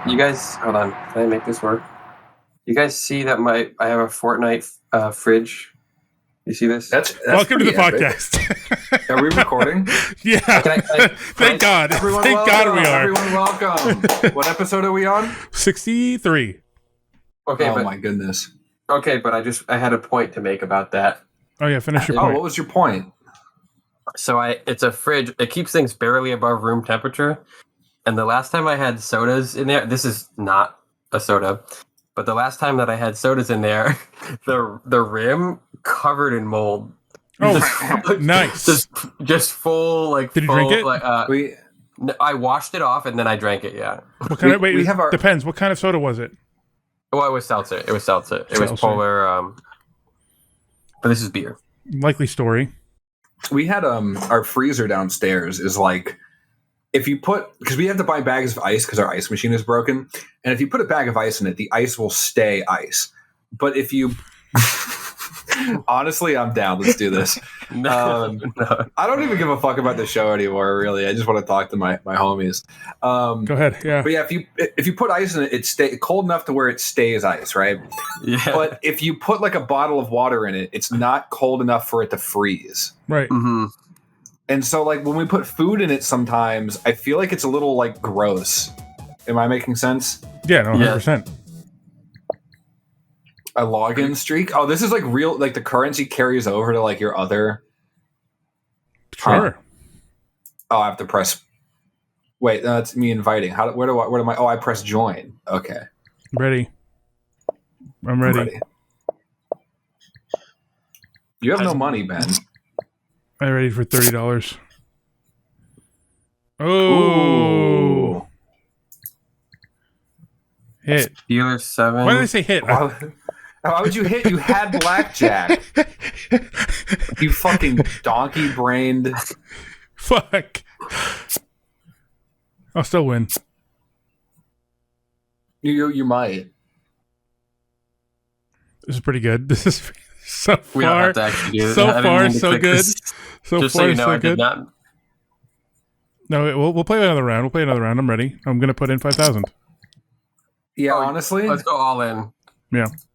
You guys, hold on. Can I make this work? You guys see that I have a Fortnite fridge? You see this? That's Welcome to the pretty epic. podcast. Are we recording? Yeah. Thank God. Everyone Thank welcome. God we are. Everyone welcome. What episode are we on? 63. Okay, Oh but my goodness. okay, but I had a point to make about that. Oh yeah, finish your Oh, point. what was your point? So it's a fridge. It keeps things barely above room temperature. And the last time I had sodas in there, this is not a soda, but the last time that I had sodas in there, the rim covered in mold. Oh, nice. Just full like. Did you full, drink it? Like, I washed it off and then I drank it. Yeah. What kind of? Wait, we have our- depends. What kind of soda was it? Well, it was seltzer. It was polar. But this is beer. Likely story. We had our freezer downstairs is like, if you put, because we have to buy bags of ice because our ice machine is broken, and if you put a bag of ice in it, the ice will stay ice. But if you honestly, I'm down. Let's do this. No. I don't even give a fuck about the show anymore. Really, I just want to talk to my homies. Go ahead. Yeah. But yeah, if you put ice in it, it's cold enough to where it stays ice, right? Yeah. But if you put like a bottle of water in it, it's not cold enough for it to freeze. Right. Mm-hmm. And so, like, when we put food in it, sometimes I feel like it's a little like gross. Am I making sense? Yeah. No. 100%. A login streak. Oh, this is like real. Like the currency carries over to like your other. Sure. Oh, I have to press. Wait, that's me inviting. Where do I? Oh, I press join. Okay. Ready. I'm ready. You have no money, Ben. I'm ready for $30. Oh. Ooh. Hit. Dealer 7. Why did I say hit? Why would you hit? You had blackjack. You fucking donkey brained. Fuck. I'll still win. You might. This is pretty good. This is so We don't far. have to actually do this. So I didn't far, mean to so click good. this. So Just far, so you know, so I good. did not. No, we'll play another round. We'll play another round. I'm ready. I'm gonna put in 5,000. Yeah, Oh, honestly. Let's go all in.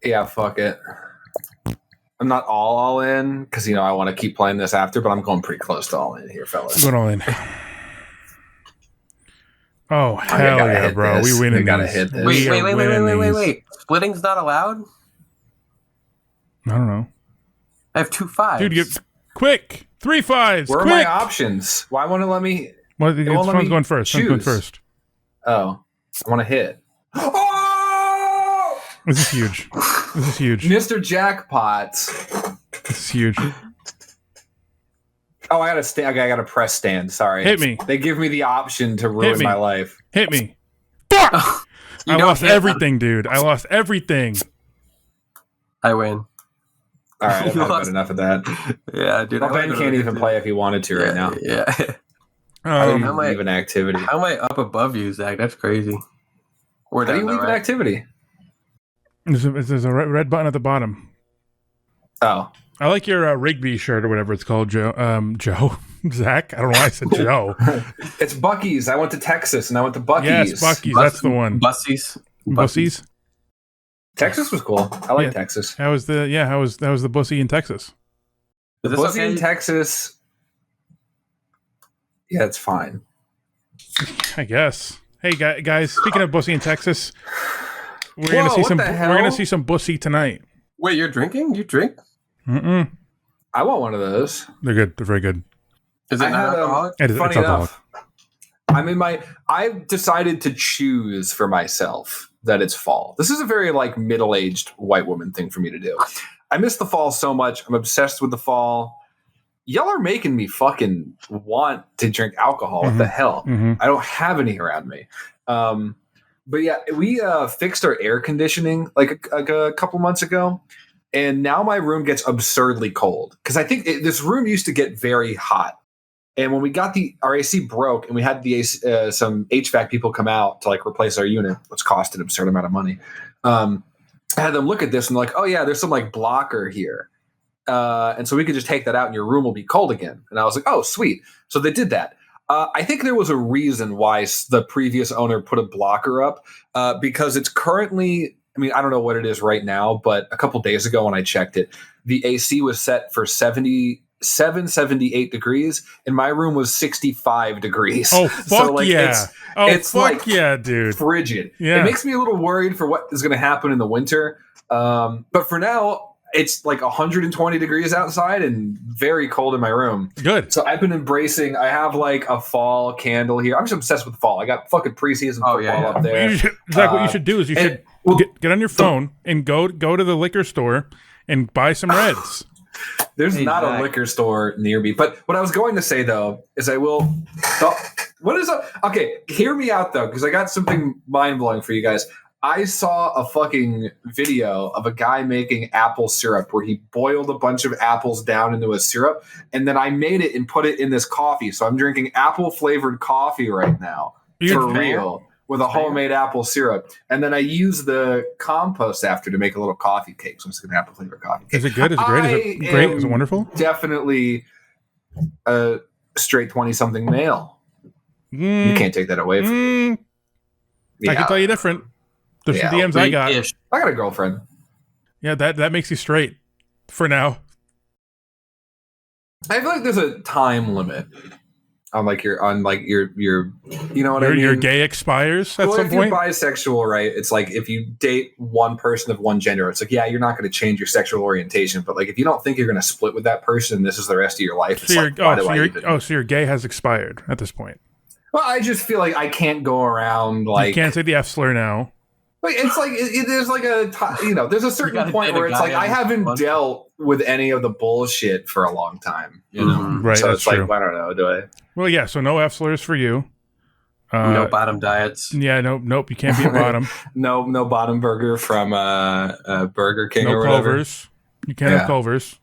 Yeah, fuck it. I'm not all in because I want to keep playing this after, but I'm going pretty close to all in here, fellas. Going all in. Oh hell yeah, bro! This. We winning. We gotta these. hit this. We are winning these. Wait. Splitting's not allowed? I don't know, I have 2 5s. dude. Get quick. 3 5s. Where are quick. my options? Why won't it let me? Well, It won't let one's me going first. One's going choose. first. Oh, I want to hit. Oh! This is huge. This is huge. Mr. Jackpot. This is huge. Oh, I gotta stand. I gotta press stand. Sorry. Hit me. They give me the option to ruin me. my life. Hit me. Fuck! You I don't lost hit. everything, dude. I lost everything. I win. All right, I've You had lost. enough of that. Yeah, dude. Well, Ben can't even play if he wanted to right now. Yeah. How do Um, you How am I- leave an activity? How am I up above you, Zach? That's crazy. We're How do done, you leave though, an right? activity? there's a red button at the bottom. Oh, I like your Rigby shirt or whatever it's called, Joe. Joe, Zach. I don't know why I said Joe. it's Buc-ee's. I went to Texas and I went to Buc-ee's. Yes, Buc-ee's. That's the one. Bussies. Bussies. Texas was cool. I like Yeah. Texas. How was the bussy in Texas? Is this Bussy okay? in Texas. Yeah, it's fine. I guess. Hey guys, speaking of bussy in Texas, we're Whoa, gonna see what some. the We're hell? gonna see some bussy tonight. Wait, you're drinking? You drink? Mm-mm. I want one of those. They're good. They're very good. Is it I not had, alcoholic? It is. Funny It's alcoholic. enough, I've decided to choose for myself that it's fall. This is a very like middle-aged white woman thing for me to do. I miss the fall so much. I'm obsessed with the fall. Y'all are making me fucking want to drink alcohol. What the hell? Mm-hmm. I don't have any around me. But yeah, we fixed our air conditioning like a couple months ago. And now my room gets absurdly cold because I think this room used to get very hot. And when we got our AC broke and we had the some HVAC people come out to like replace our unit, which cost an absurd amount of money. I had them look at this and they're like, oh yeah, there's some like blocker here. And so we could just take that out and your room will be cold again. And I was like, oh, sweet. So they did that. I think there was a reason why the previous owner put a blocker up because it's currently, I mean, I don't know what it is right now, but a couple days ago when I checked it, the AC was set for 78 degrees, and my room was 65 degrees. Oh, fuck yeah. It's fuck like yeah, dude. frigid. Yeah. It makes me a little worried for what is going to happen in the winter. But for now, it's like 120 degrees outside and very cold in my room. Good. So I've been embracing. I have like a fall candle here. I'm just obsessed with fall. I got fucking preseason football up there. Zach, what you should do is you should get on your phone and go to the liquor store and buy some Reds. There's not a liquor store near me. But what I was going to say though is I will. What is up? Okay, hear me out though, because I got something mind blowing for you guys. I saw a fucking video of a guy making apple syrup where he boiled a bunch of apples down into a syrup, and then I made it and put it in this coffee. So I'm drinking apple flavored coffee right now for real with a homemade apple syrup. And then I use the compost after to make a little coffee cake. So I'm just going to apple flavored coffee cake. Is it good? Is it great? Is it great? Is it wonderful? Definitely a straight 20-something male. You can't take that away from me. I can tell you different. There's some DMs I got. I got a girlfriend. Yeah, that makes you straight for now. I feel like there's a time limit on your you know what I mean? Your gay expires at some if point. You're bisexual, right? It's like if you date one person of one gender, it's like, yeah, you're not going to change your sexual orientation, but like if you don't think you're going to split with that person, and this is the rest of your life. So your gay has expired at this point. Well, I just feel like I can't go around like you can't say the F slur now. Like it's like there's like there's a certain point where it's like I haven't dealt with any of the bullshit for a long time, you know. Right, so that's it's true. like I don't know. Do I? Well, yeah. So no F slurs for you. No bottom diets. Yeah, nope. You can't be a bottom. no bottom burger from Burger King or whatever. Culver's. You can't have Culver's.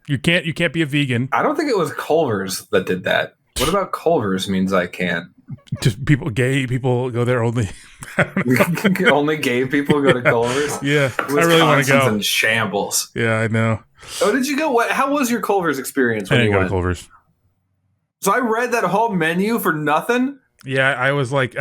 You can't be a vegan. I don't think it was Culver's that did that. What about Culver's means I can't? Just gay people go there only. Only gay people go to Culver's. Yeah, I really want to go. In shambles. Yeah, I know. Oh, did you go? How was your Culver's experience? I didn't go to Culver's. So I read that whole menu for nothing. Yeah, I was like,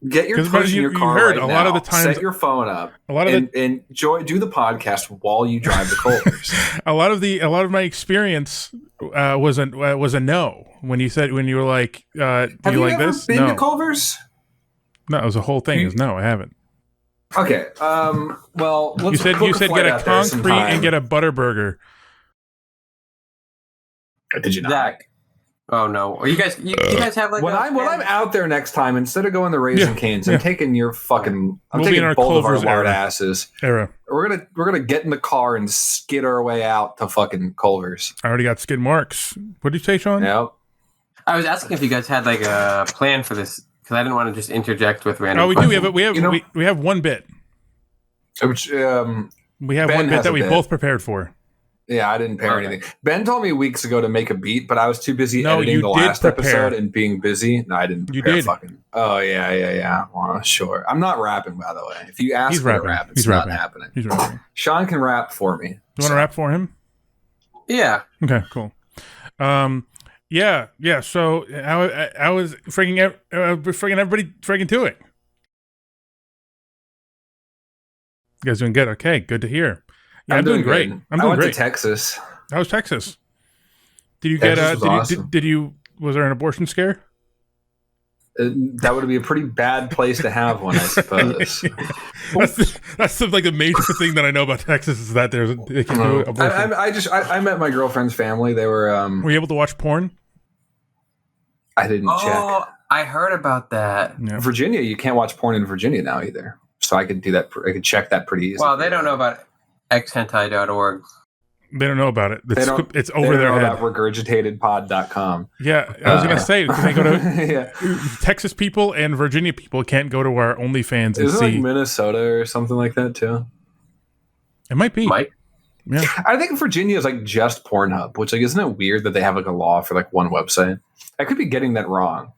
Get your push in your car heard right a now. lot of the times, set your phone up. A lot of and do the podcast while you drive the Culver's. a lot of my experience was a no when you were like, have you like ever this? been No. to Culver's? No, it was a whole thing. Is no, I haven't. Okay. Well, let's you said get a concrete and get a butter burger. Did you not? Zach. Oh no! Or you guys have like when I'm out there next time, instead of going to Raising Cane's, I'm taking your fucking. I'm taking both of our lard asses. Era. We're gonna get in the car and skid our way out to fucking Culver's. I already got skid marks. What did you say, Sean? Yeah. I was asking if you guys had like a plan for this because I didn't want to just interject with random. Oh, we questions. do. We have one bit. Which we have Ben one bit that we bit. both prepared for. Yeah, I didn't pair anything. Ben told me weeks ago to make a beat, but I was too busy No, editing you the did last prepare. episode and being busy. No, I didn't prepare. You did. Oh, yeah. Well, sure. I'm not rapping, by the way. If you ask me to rap, it's not happening. He's rapping. Sean can rap for me. You want to rap for him? Yeah. Okay, cool. Yeah. So I was freaking everybody freaking to it. You guys doing good? Okay, good to hear. Yeah, I'm doing great. Good. I'm doing great. To Texas. How was Texas? Did you Texas get? was awesome. Did you? Was there an abortion scare? That would be a pretty bad place to have one, I suppose. that's like the major thing that I know about Texas is that they can do abortion. I met my girlfriend's family. They were. Were you able to watch porn? I didn't check. I heard about that. Yeah. Virginia, you can't watch porn in Virginia now either. So I could do that. I could check that pretty easily. Well, they don't know about xhentai.org. They don't know about it. It's over they don't their know head. about regurgitatedpod.com. Yeah, I was going to say, because they go to yeah. Texas people and Virginia people can't go to our OnlyFans and Isn't see. it like Minnesota or something like that too? It might be. Yeah. I think Virginia is like just Pornhub, which like isn't it weird that they have like a law for like one website? I could be getting that wrong.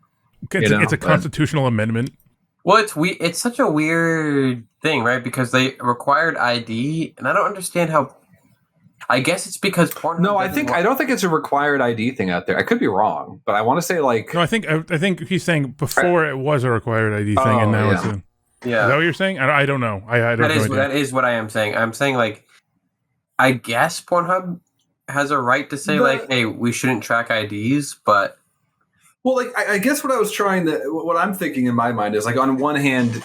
It's a constitutional amendment. Well, it's such a weird thing, right? Because they required ID, and I don't understand how I guess it's because Pornhub. No, I don't think it's a required ID thing out there. I could be wrong, but I want to say like No, I think he's saying before it was a required ID thing, and now it's a. Yeah. Is that what you're saying? I don't know. I don't know. That is what I am saying. I'm saying like, I guess Pornhub has a right to say like, hey, we shouldn't track IDs, but. Well, like I guess what I'm thinking in my mind is like on one hand,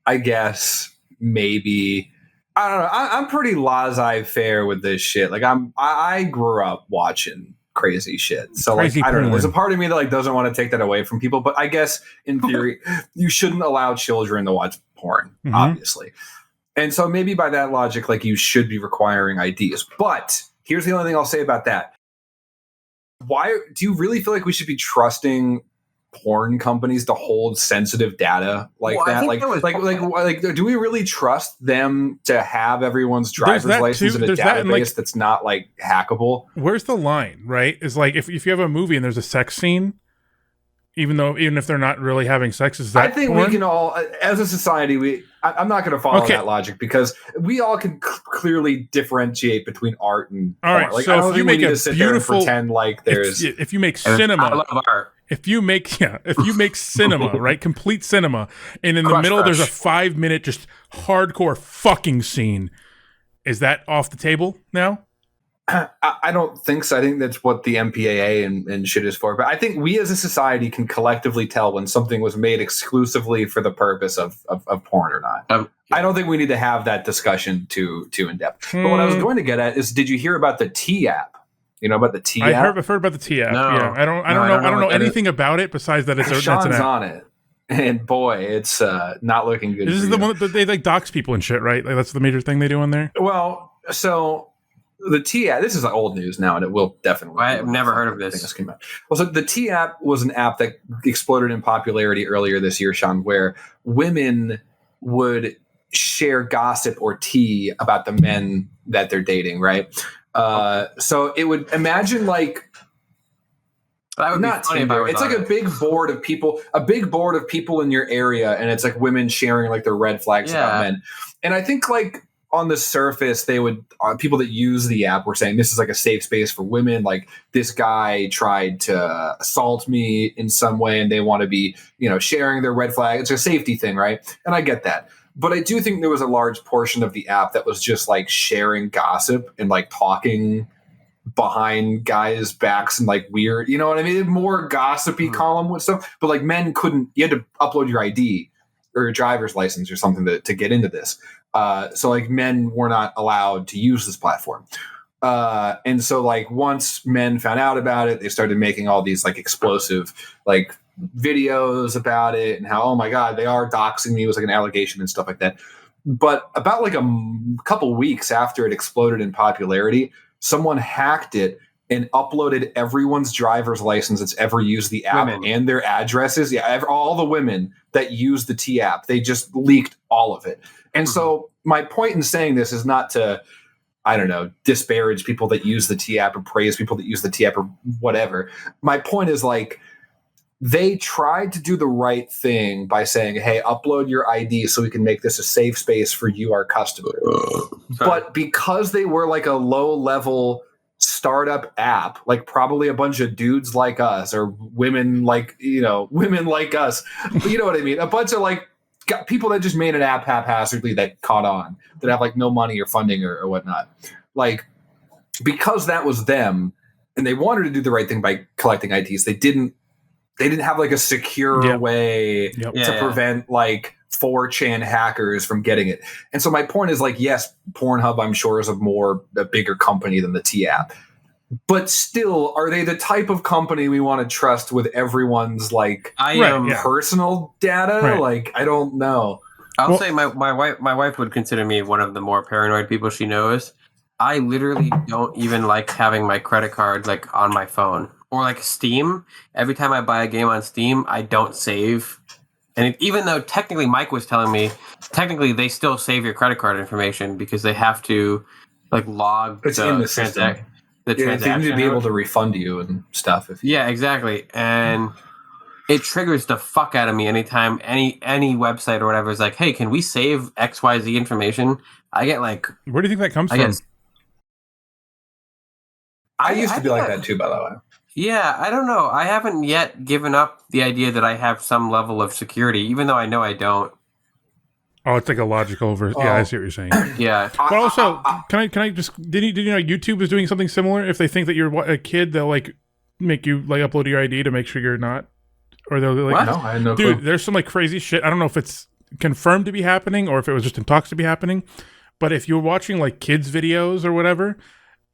I guess maybe I don't know. I'm pretty laissez-faire with this shit. Like I grew up watching crazy shit, so crazy like I don't know. porn. There's a part of me that like doesn't want to take that away from people, but I guess in theory, you shouldn't allow children to watch porn, obviously. And so maybe by that logic, like you should be requiring IDs. But here's the only thing I'll say about that. Why do you really feel like we should be trusting porn companies to hold sensitive data like that? Like, do we really trust them to have everyone's driver's license in a database that's not like hackable? Where's the line, right? Is like if you have a movie and there's a sex scene, even if they're not really having sex, is that I think porn? we can all, as a society, I'm not going to follow that logic because we all can clearly differentiate between art and all right. porn. Like, so if you make a beautiful, pretend like there's if you make cinema, I love art. If you make cinema, right, complete cinema, and in the middle there's a 5-minute just hardcore fucking scene, is that off the table now? I don't think so. I think that's what the MPAA and shit is for. But I think we as a society can collectively tell when something was made exclusively for the purpose of porn or not. I don't think we need to have that discussion too in depth. But what I was going to get at is, did you hear about the T app? You know about the T app? I've heard about the T app. No. Yeah, I don't know anything about it besides that it's Sean's an app. on it. And boy, it's not looking good. This is the one that they like dox people and shit, right? Like that's the major thing they do on there. Well, so the T app, this is old news now, and it will definitely. I've never heard of this. Came out. Well, so the T app was an app that exploded in popularity earlier this year, Sean, where women would share gossip or tea about the men that they're dating, right? So it would imagine like. That would not be funny Tinder. if It's like a big board of people in your area, and it's like women sharing like their red flags about men. And I think like on the surface, they would people that use the app were saying this is like a safe space for women. Like this guy tried to assault me in some way, and they want to be sharing their red flag. It's a safety thing, right? And I get that. But I do think there was a large portion of the app that was just like sharing gossip and like talking behind guys' backs and like weird, you know what I mean? More gossipy column with stuff. But like men couldn't, you had to upload your ID or your driver's license or something to get into this. So like men were not allowed to use this platform. And so like once men found out about it, they started making all these like explosive like videos about it and how, oh my God, they are doxing me. It was like an allegation and stuff like that. But about like a couple weeks after it exploded in popularity, someone hacked it and uploaded everyone's driver's license that's ever used the app and their addresses. Yeah, all the women that use the T app, they just leaked all of it. And so my point in saying this is not to, I don't know, disparage people that use the T app or praise people that use the T app or whatever. My point is like, they tried to do the right thing by saying, hey, upload your ID so we can make this a safe space for you, our customer. But because they were like a low-level startup app, like probably a bunch of dudes like us or women like, women like us, you know what I mean? A bunch of like people that just made an app haphazardly that caught on, that have like no money or funding or whatnot. Like, because that was them and they wanted to do the right thing by collecting IDs, they didn't have like a secure way to prevent like 4chan hackers from getting it. And so my point is like, yes, Pornhub, I'm sure, is a bigger company than the T app. But still, are they the type of company we want to trust with everyone's like personal data? Right. Like, I don't know. I'll say my wife would consider me one of the more paranoid people she knows. I literally don't even like having my credit card like on my phone. Or like Steam, every time I buy a game on Steam, I don't save. And even though technically Mike was telling me, technically they still save your credit card information because they have to like log it's in the system. The transaction. They need to be able to refund you and stuff. Yeah, exactly. And it triggers the fuck out of me anytime any website or whatever is like, hey, can we save XYZ information? I get like... Where do you think that comes from? I used to be like that too, by the way. Yeah, I don't know. I haven't yet given up the idea that I have some level of security, even though I know I don't. Oh, it's like a logical version. Yeah, I see what you're saying. Yeah. But also, can I just did you know YouTube is doing something similar? If they think that you're a kid, they'll like make you like upload your ID to make sure you're not, or they'll like, What? No, I had no dude, clue. there's some like crazy shit. I don't know if it's confirmed to be happening or if it was just in talks to be happening. But if you're watching like kids videos or whatever,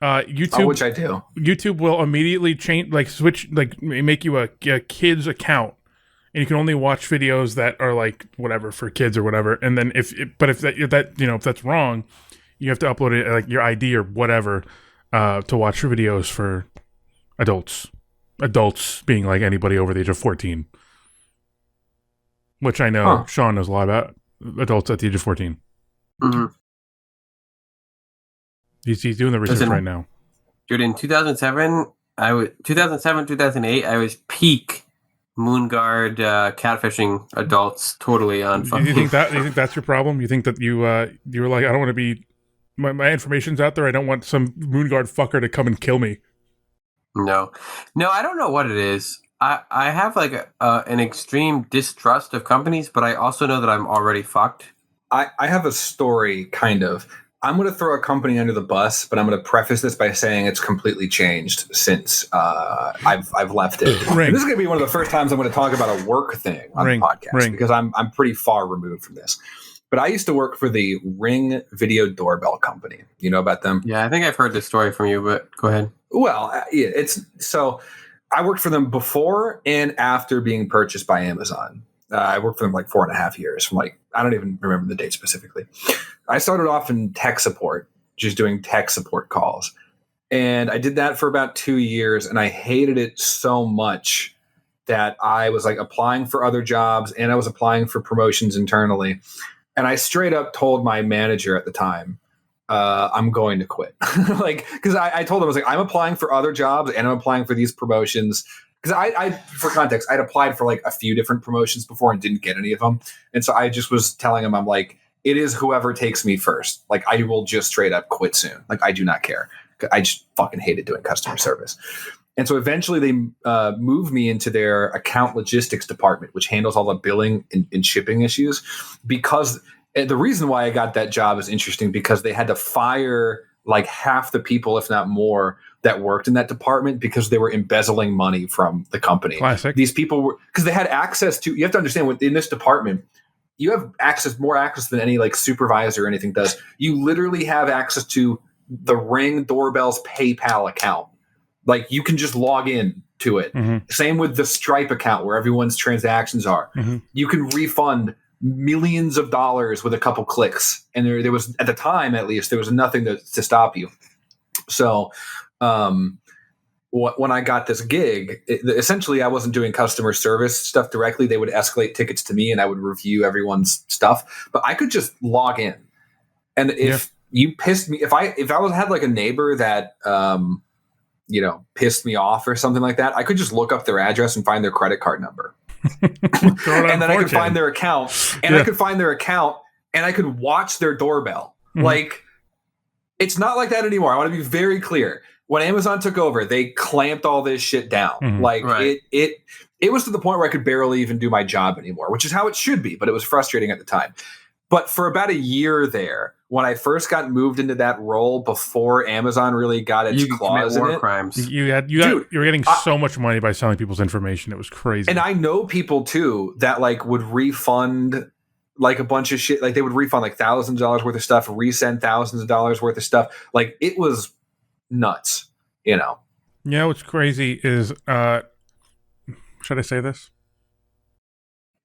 YouTube, which I do, YouTube will immediately change, like switch, like make you a kid's account. And you can only watch videos that are like whatever for kids or whatever. And then if that's wrong, you have to upload it like your ID or whatever to watch videos for adults. Adults being like anybody over the age of 14, which I know Sean knows a lot about. Adults at the age of 14. Mm-hmm. He's doing the research right now. Dude, in 2007, 2008, I was peak Moonguard catfishing adults totally on Do you think that's your problem? You think that you were like, I don't want to be my information's out there. I don't want some Moonguard fucker to come and kill me. No, I don't know what it is. I have like an extreme distrust of companies, but I also know that I'm already fucked. I have a story, kind of. I'm going to throw a company under the bus, but I'm going to preface this by saying it's completely changed since I've left it. And this is going to be one of the first times I'm going to talk about a work thing on the podcast because I'm pretty far removed from this. But I used to work for the Ring video doorbell company. You know about them? Yeah, I think I've heard this story from you, but go ahead. Well, it's so I worked for them before and after being purchased by Amazon. I worked for them like 4.5 years. From like, I don't even remember the date specifically. I started off in tech support, just doing tech support calls. And I did that for about 2 years, and I hated it so much that I was like applying for other jobs and I was applying for promotions internally. And I straight up told my manager at the time, I'm going to quit. Like, because I told him, I was like, I'm applying for other jobs and I'm applying for these promotions. Because I, for context, I'd applied for like a few different promotions before and didn't get any of them. And so I just was telling him, I'm like, it is whoever takes me first. Like, I will just straight up quit soon. Like, I do not care. I just fucking hated doing customer service. And so eventually they moved me into their account logistics department, which handles all the billing and shipping issues. Because the reason why I got that job is interesting because they had to fire like half the people, if not more, that worked in that department because they were embezzling money from the company. Classic. These people were, because they had access to, you have to understand within this department, you have more access than any like supervisor or anything does. You literally have access to the Ring doorbell's PayPal account. Like you can just log in to it. Mm-hmm. Same with the Stripe account where everyone's transactions are. Mm-hmm. You can refund millions of dollars with a couple clicks. And there was, at the time at least, there was nothing to stop you. So when I got this gig, essentially I wasn't doing customer service stuff directly. They would escalate tickets to me and I would review everyone's stuff. But I could just log in. And if you pissed me, if I had like a neighbor that pissed me off or something like that, I could just look up their address and find their credit card number. And then I could find their account and I could watch their doorbell. Mm-hmm. Like, it's not like that anymore. I want to be very clear. When Amazon took over, they clamped all this shit down. Mm-hmm. Like it was to the point where I could barely even do my job anymore, which is how it should be, but it was frustrating at the time. But for about a year there, when I first got moved into that role before Amazon really got its claws in it, crimes. You were getting so much money by selling people's information. It was crazy. And I know people too that like would refund like a bunch of shit. Like they would refund like thousands of dollars worth of stuff, resend thousands of dollars worth of stuff. Like it was nuts, you know? Yeah. What's crazy is, should I say this?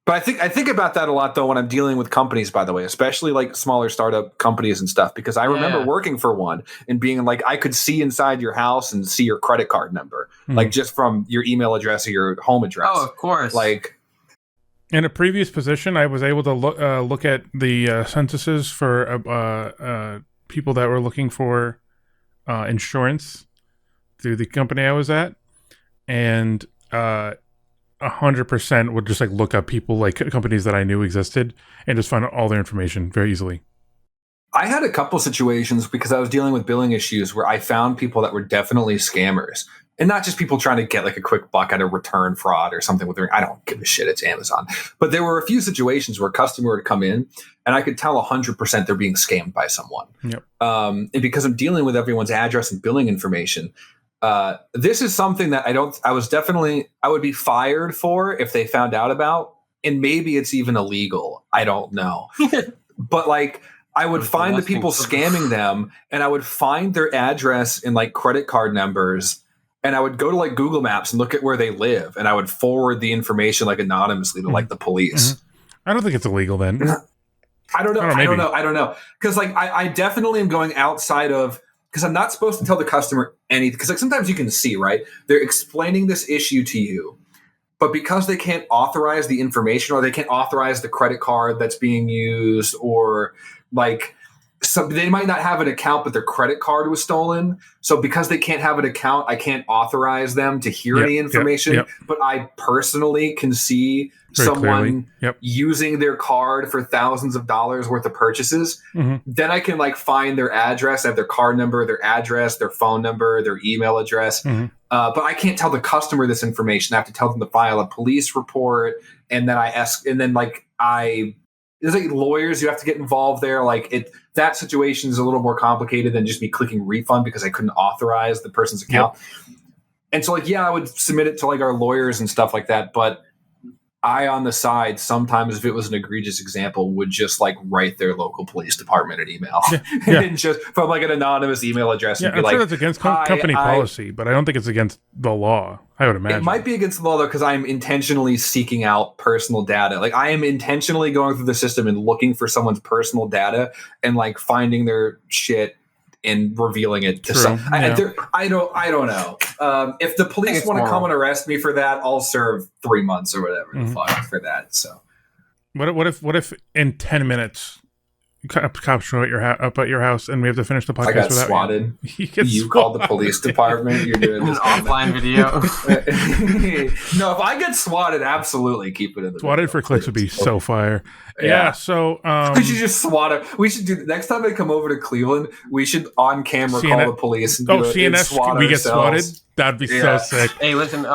But I think about that a lot though when I'm dealing with companies, by the way, especially like smaller startup companies and stuff, because I remember working for one and being like, I could see inside your house and see your credit card number, like just from your email address or your home address. Oh, of course. Like in a previous position, I was able to look at the censuses for people that were looking for insurance through the company I was at, and 100% would just like look up people like companies that I knew existed and just find out all their information very easily. I had a couple situations because I was dealing with billing issues where I found people that were definitely scammers. And not just people trying to get like a quick buck out of return fraud or something with their, I don't give a shit, it's Amazon. But there were a few situations where a customer would come in and I could tell 100% they're being scammed by someone. Yep. And because I'm dealing with everyone's address and billing information, this is something that I would be fired for if they found out about. And maybe it's even illegal. I don't know. But like, I would find the people scamming them and I would find their address and like credit card numbers. And I would go to like Google Maps and look at where they live, and I would forward the information like anonymously to like the police. Mm-hmm. I don't think it's illegal then. I don't know. Because like I definitely am going outside of, because I'm not supposed to tell the customer anything. Because like sometimes you can see, right? They're explaining this issue to you, but because they can't authorize the information or they can't authorize the credit card that's being used, or like, so they might not have an account, but their credit card was stolen. So because they can't have an account, I can't authorize them to hear any information. But I personally can see very someone using their card for thousands of dollars worth of purchases. Mm-hmm. Then I can like find their address, I have their card number, their address, their phone number, their email address. Mm-hmm. But I can't tell the customer this information. I have to tell them to file a police report. And then there's like lawyers you have to get involved there. Like that situation is a little more complicated than just me clicking refund because I couldn't authorize the person's account. Yep. And so like, I would submit it to like our lawyers and stuff like that. But I, on the side, sometimes if it was an egregious example, would just like write their local police department an email and just from like an anonymous email address. Yeah, and be I'm like, sure that's against company policy, but I don't think it's against the law. I would imagine it might be against the law though, because I'm intentionally seeking out personal data. Like I am intentionally going through the system and looking for someone's personal data and like finding their shit and revealing it to some. I don't know. If the police want to come and arrest me for that, I'll serve 3 months or whatever the fuck for that. So, what if in 10 minutes cops show up at your house and we have to finish the podcast? I got without swatted. You called the police department. You're doing an offline video. No, if I get swatted, absolutely keep it in the swatted video, for clicks would be so fire. Yeah, so we should just swat him. We should do next time they come over to Cleveland. We should on camera call the police. And CNS, we get swatted. That'd be so sick. Hey, listen,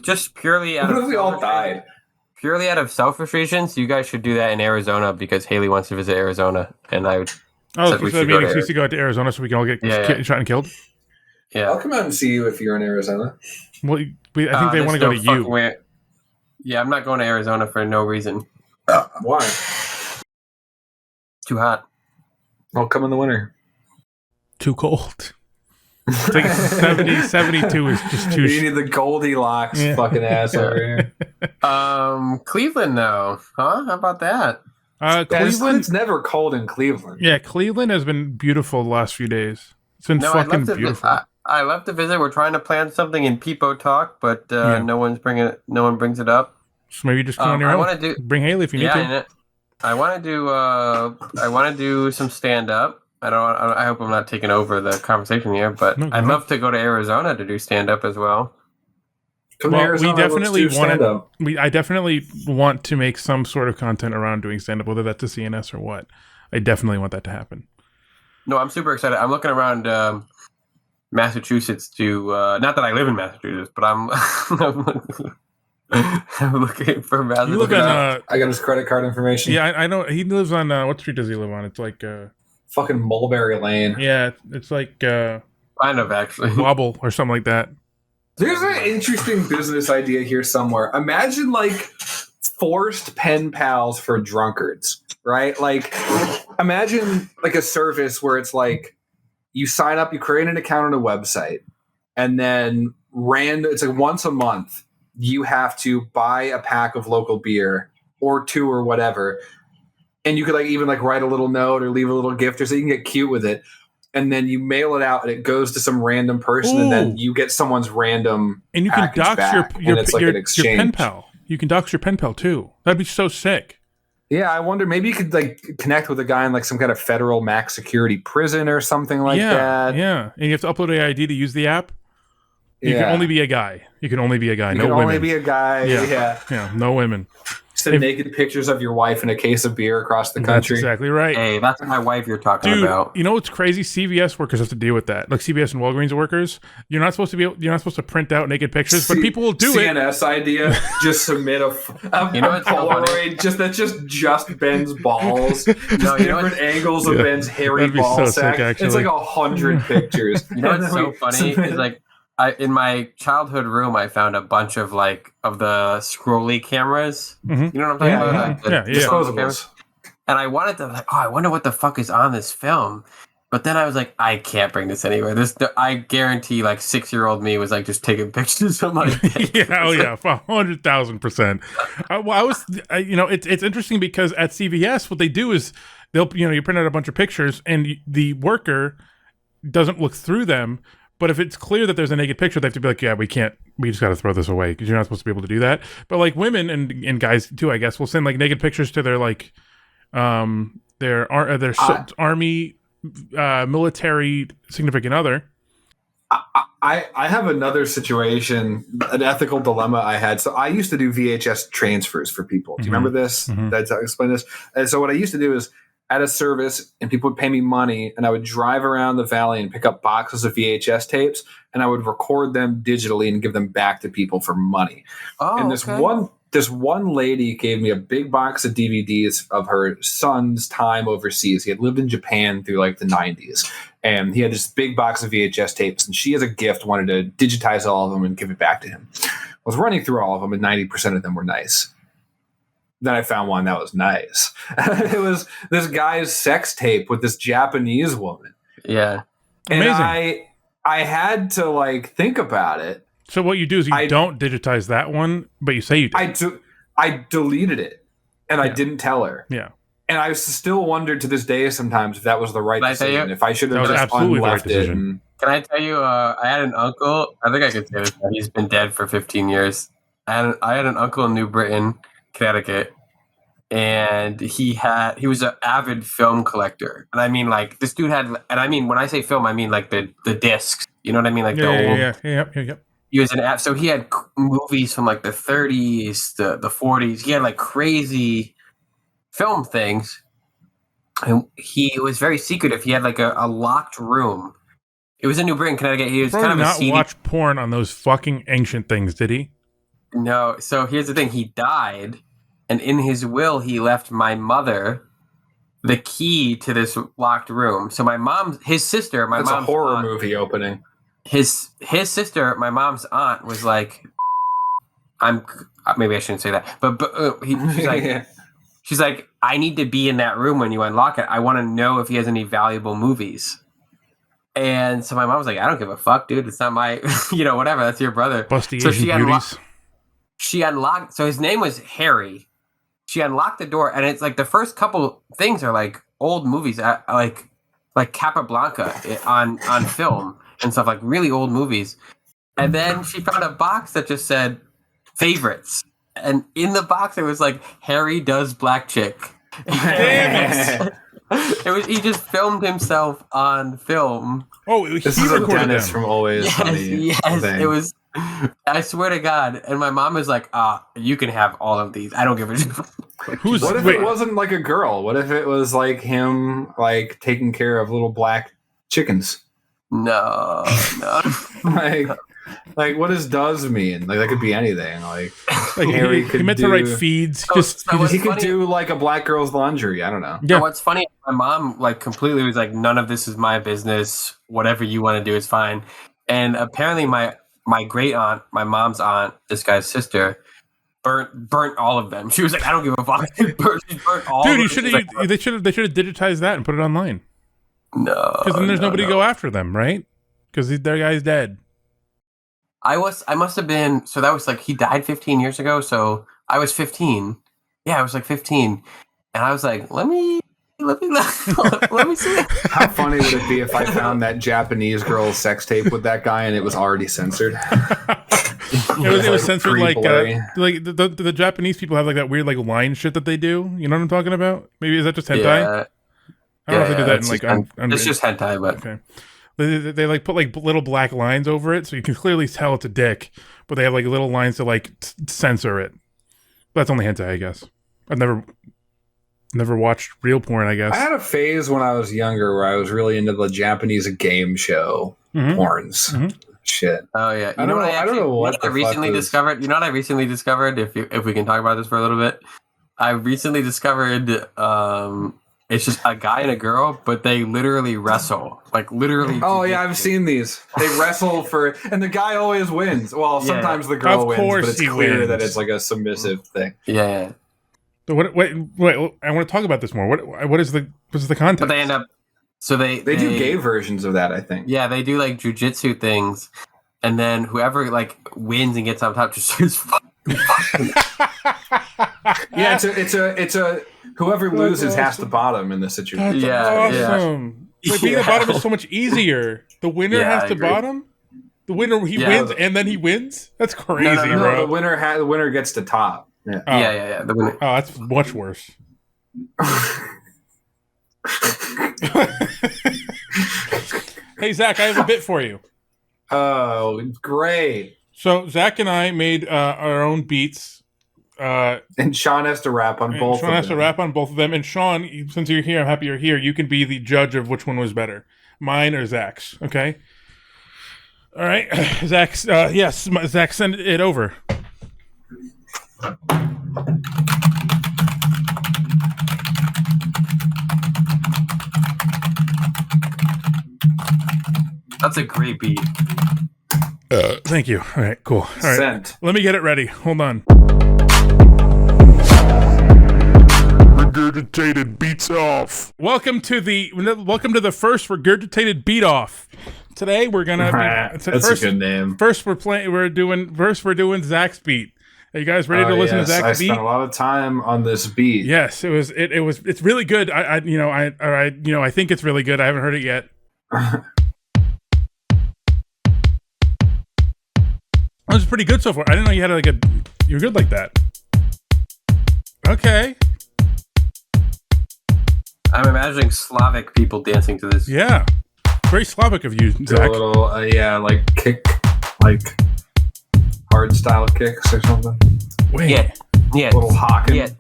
just purely out of we all died. Purely out of selfish reasons, you guys should do that in Arizona because Haley wants to visit Arizona, and I would. Oh, so that means we used to go out to Arizona so we can all get shot and killed. Yeah, I'll come out and see you if you're in Arizona. Well, I think they want to go to you. Yeah, I'm not going to Arizona for no reason. Why? Too hot. I'll come in the winter. Too cold. It's like 72 is just too. You need the Goldilocks fucking ass over here. Cleveland though, huh? How about that? Cleveland's never cold in Cleveland. Yeah, Cleveland has been beautiful the last few days. It's been fucking beautiful. I love to visit. We're trying to plan something in Peepo Talk, but no one brings it up. So maybe just come on your own. Bring Haley if you need to. I want to do some stand up. I hope I'm not taking over the conversation here, but I'd love to go to Arizona to do stand up as well. I definitely want to make some sort of content around doing stand up, whether that's a CNS or what. I definitely want that to happen. No, I'm super excited. I'm looking around Massachusetts to not that I live in Massachusetts, but I'm I'm looking for Massachusetts. I got his credit card information. Yeah, I know he lives on what street does he live on? It's like fucking Mulberry Lane. Yeah, it's like kind of actually Wobble or something like that. There's an interesting business idea here somewhere. Imagine like forced pen pals for drunkards, right? Like imagine like a service where it's like you sign up, you create an account on a website, and then it's like once a month you have to buy a pack of local beer or two or whatever. And you could like even like write a little note or leave a little gift or so you can get cute with it. And then you mail it out and it goes to some random person. Ooh. And then you get someone's random and you can dox your pen pal. You can dox your pen pal too. That'd be so sick. Yeah, I wonder, maybe you could like connect with a guy in like some kind of federal max security prison or something like that. Yeah, and you have to upload an ID to use the app. You can only be a guy. You can only be a guy. No women. You can only be a guy. Yeah. No women. Send naked pictures of your wife and a case of beer across the country. That's exactly right. Hey, that's my wife you're talking Dude, about. you know what's crazy? CVS workers have to deal with that. Like CVS and Walgreens workers, you're not supposed to print out naked pictures, but people will do CNS idea. Just submit a You know what's so funny? Polaroid. Just Ben's balls. Just No, you know different angles of Ben's hairy That'd be ball so sack. sick, actually. It's like 100 pictures. You know what's so funny is like in my childhood room I found a bunch of the scrolly cameras. Mhm. You know what I'm talking about? Yeah. Like, the Yeah, yeah. disposable cameras. And I wanted to I wonder what the fuck is on this film. But then I was like, I can't bring this anywhere. I guarantee 6-year-old me was just taking pictures of my dick. Yeah, oh yeah, 100,000%. It's interesting because at CVS, what they do is you print out a bunch of pictures, and the worker doesn't look through them. But if it's clear that there's a naked picture, they have to be like, yeah, we just got to throw this away because you're not supposed to be able to do that. But women and guys too, I guess, will send naked pictures to their army, military significant other. I have another situation, an ethical dilemma I had. So I used to do VHS transfers for people. Do you remember this? Mhm. That's how I explain this. And so what I used to do is at a service, and people would pay me money, and I would drive around the valley and pick up boxes of VHS tapes, and I would record them digitally and give them back to people for money. Oh, And this one lady gave me a big box of DVDs of her son's time overseas. He had lived in Japan through the 90s, and he had this big box of VHS tapes, and she, as a gift, wanted to digitize all of them and give it back to him. I was running through all of them, and 90% of them were nice. Then I found one that was nice. It was this guy's sex tape with this Japanese woman. Yeah. And Amazing. I had to think about it. So what you do is you don't digitize that one, but you say you do. I deleted it, and I didn't tell her. Yeah. And I still wondered to this day sometimes if that was the right decision. If I should have just unleft it. Can I tell you? I had an uncle. I think I could say this. He's been dead for 15 years. I had an uncle in New Britain, Connecticut, and he was an avid film collector. And I mean, this dude had, and I mean, when I say film, I mean the discs. You know what I mean? Yeah. He was so he had movies from the 30s, the 40s. He had crazy film things, and he was very secretive. He had a locked room. It was in New Britain, Connecticut. He was Probably kind of not watch porn on those fucking ancient things, did he? No. So here's the thing: he died, and in his will, he left my mother the key to this locked room. So his sister, That's mom's a horror aunt, movie opening. His sister, my mom's aunt, was like, maybe I shouldn't say that, but she's like, Yeah. she's like, I need to be in that room when you unlock it. I want to know if he has any valuable movies. And so my mom was like, I don't give a fuck, dude. It's not my, whatever. That's your brother. Busty So Asian beauties. she unlocked. So his name was Harry. She unlocked the door, and it's the first couple things are old movies, like Capablanca on film and stuff, really old movies. And then she found a box that just said favorites, and in the box it was Harry does black chick. He just filmed himself on film. Oh, This is a Dennis from Always Sunny. Yes, thing. it was. I swear to God. And my mom is like, you can have all of these. I don't give a shit. What if it wasn't a girl? What if it was him taking care of little black chickens? No. What does mean? That could be anything. Harry he meant to write feeds. He could do a black girl's laundry. I don't know. Yeah. What's funny? My mom completely was none of this is my business. Whatever you want to do is fine. And apparently my great aunt, my mom's aunt, this guy's sister, burnt all of them. She was like, I don't give a fuck. She burnt all. Dude, of them. they should have digitized that and put it online. No, because then there's nobody to go after them, right? Because their guy's dead. I must have been. So that was he died 15 years ago. So I was 15. Yeah, I was 15, and I was like, let me see. How funny would it be if I found that Japanese girl's sex tape with that guy and it was already censored? It was censored the Japanese people have that weird line shit that they do. You know what I'm talking about? Maybe is that just hentai? Yeah. I don't know if they do that in it's just hentai, but okay. They put little black lines over it, so you can clearly tell it's a dick, but they have little lines to censor it. That's only hentai, I guess. I've never watched real porn, I guess. I had a phase when I was younger where I was really into the Japanese game show porns. Mm-hmm. Shit. Oh yeah. I don't know what I recently discovered. You know what I recently discovered? If we can talk about this for a little bit, I recently discovered it's just a guy and a girl, but they literally wrestle. Like literally. Oh yeah, I've seen these. They wrestle and the guy always wins. Well, sometimes the girl wins, but it's clear that it's like a submissive thing. Yeah. So wait, I want to talk about this more. What's the context? But they end up. So they do gay versions of that, I think. Yeah, they do like jujitsu things, and then whoever like wins and gets on top just starts fucking. Yeah, it's a whoever loses has to bottom in this situation. That's awesome. Yeah. Being the bottom is so much easier. The winner has to bottom. The winner wins and then he wins. That's crazy, bro. The winner gets to top. Yeah. Yeah. The winner. Oh, that's much worse. Hey Zach, I have a bit for you. Oh, great! So Zach and I made our own beats, and Sean has to rap on both. Sean has to rap on both of them. And Sean, since you're here, I'm happy you're here. You can be the judge of which one was better, mine or Zach's. Okay. All right, Zach's. Yes, Zach, send it over. That's a great beat. Thank you. All right, cool. All right, Sent. Let me get it ready. Hold on. Regurgitated beats off. Welcome to the first Regurgitated beat off. Today we're gonna. That's a good name. First we're doing Zach's beat. Are you guys ready to listen to Zach's beat? I spent a lot of time on this beat. Yes, it's really good. I think it's really good. I haven't heard it yet. That was pretty good so far. I didn't know you had you were good like that. Okay. I'm imagining Slavic people dancing to this. Yeah. Very Slavic of you, Zach. A little, like kick, like hard style kicks or something. Wait. Yeah. A little hocking. Yeah.